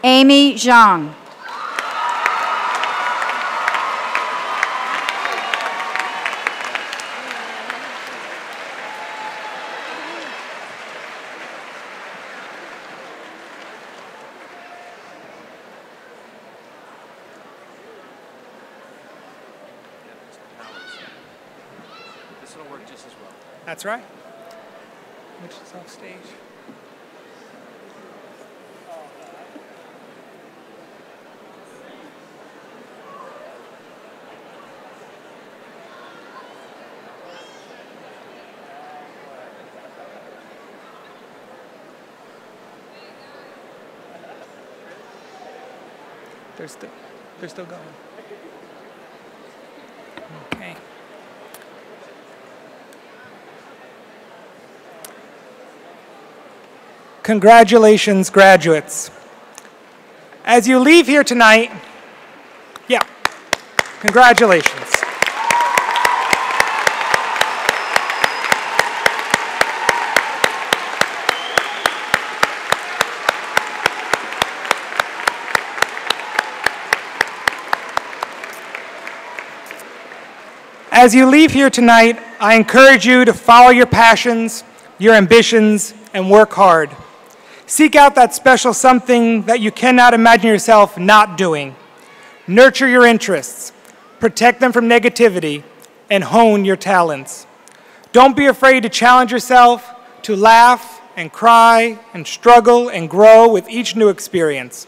Amy Zhang. That's right. Which is off stage. They're still going. Okay. Congratulations, graduates. As you leave here tonight, congratulations. As you leave here tonight, I encourage you to follow your passions, your ambitions, and work hard. Seek out that special something that you cannot imagine yourself not doing. Nurture your interests, protect them from negativity, and hone your talents. Don't be afraid to challenge yourself, to laugh and cry and struggle and grow with each new experience.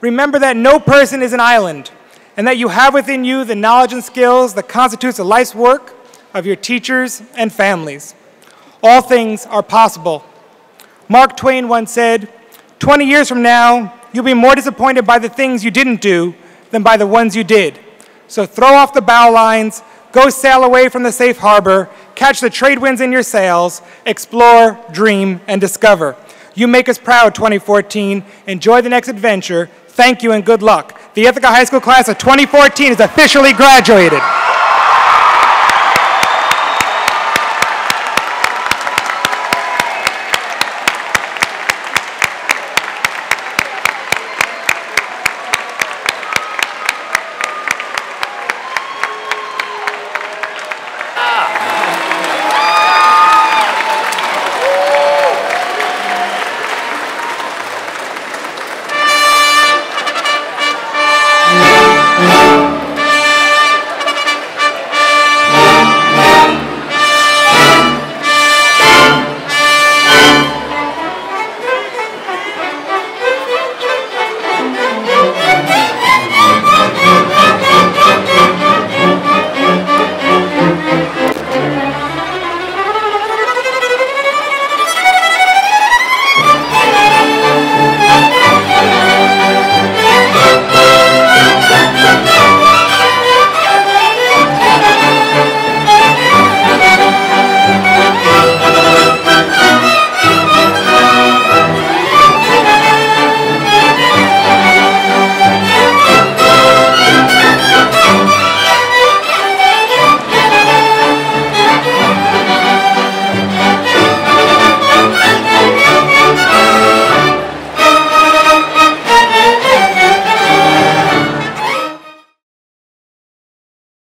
Remember that no person is an island, and that you have within you the knowledge and skills that constitutes the life's work of your teachers and families. All things are possible. Mark Twain once said, 20 years from now, you'll be more disappointed by the things you didn't do than by the ones you did. So throw off the bow lines, go sail away from the safe harbor, catch the trade winds in your sails, explore, dream, and discover. You make us proud, 2014. Enjoy the next adventure. Thank you and good luck. The Ithaca High School class of 2014 is officially graduated.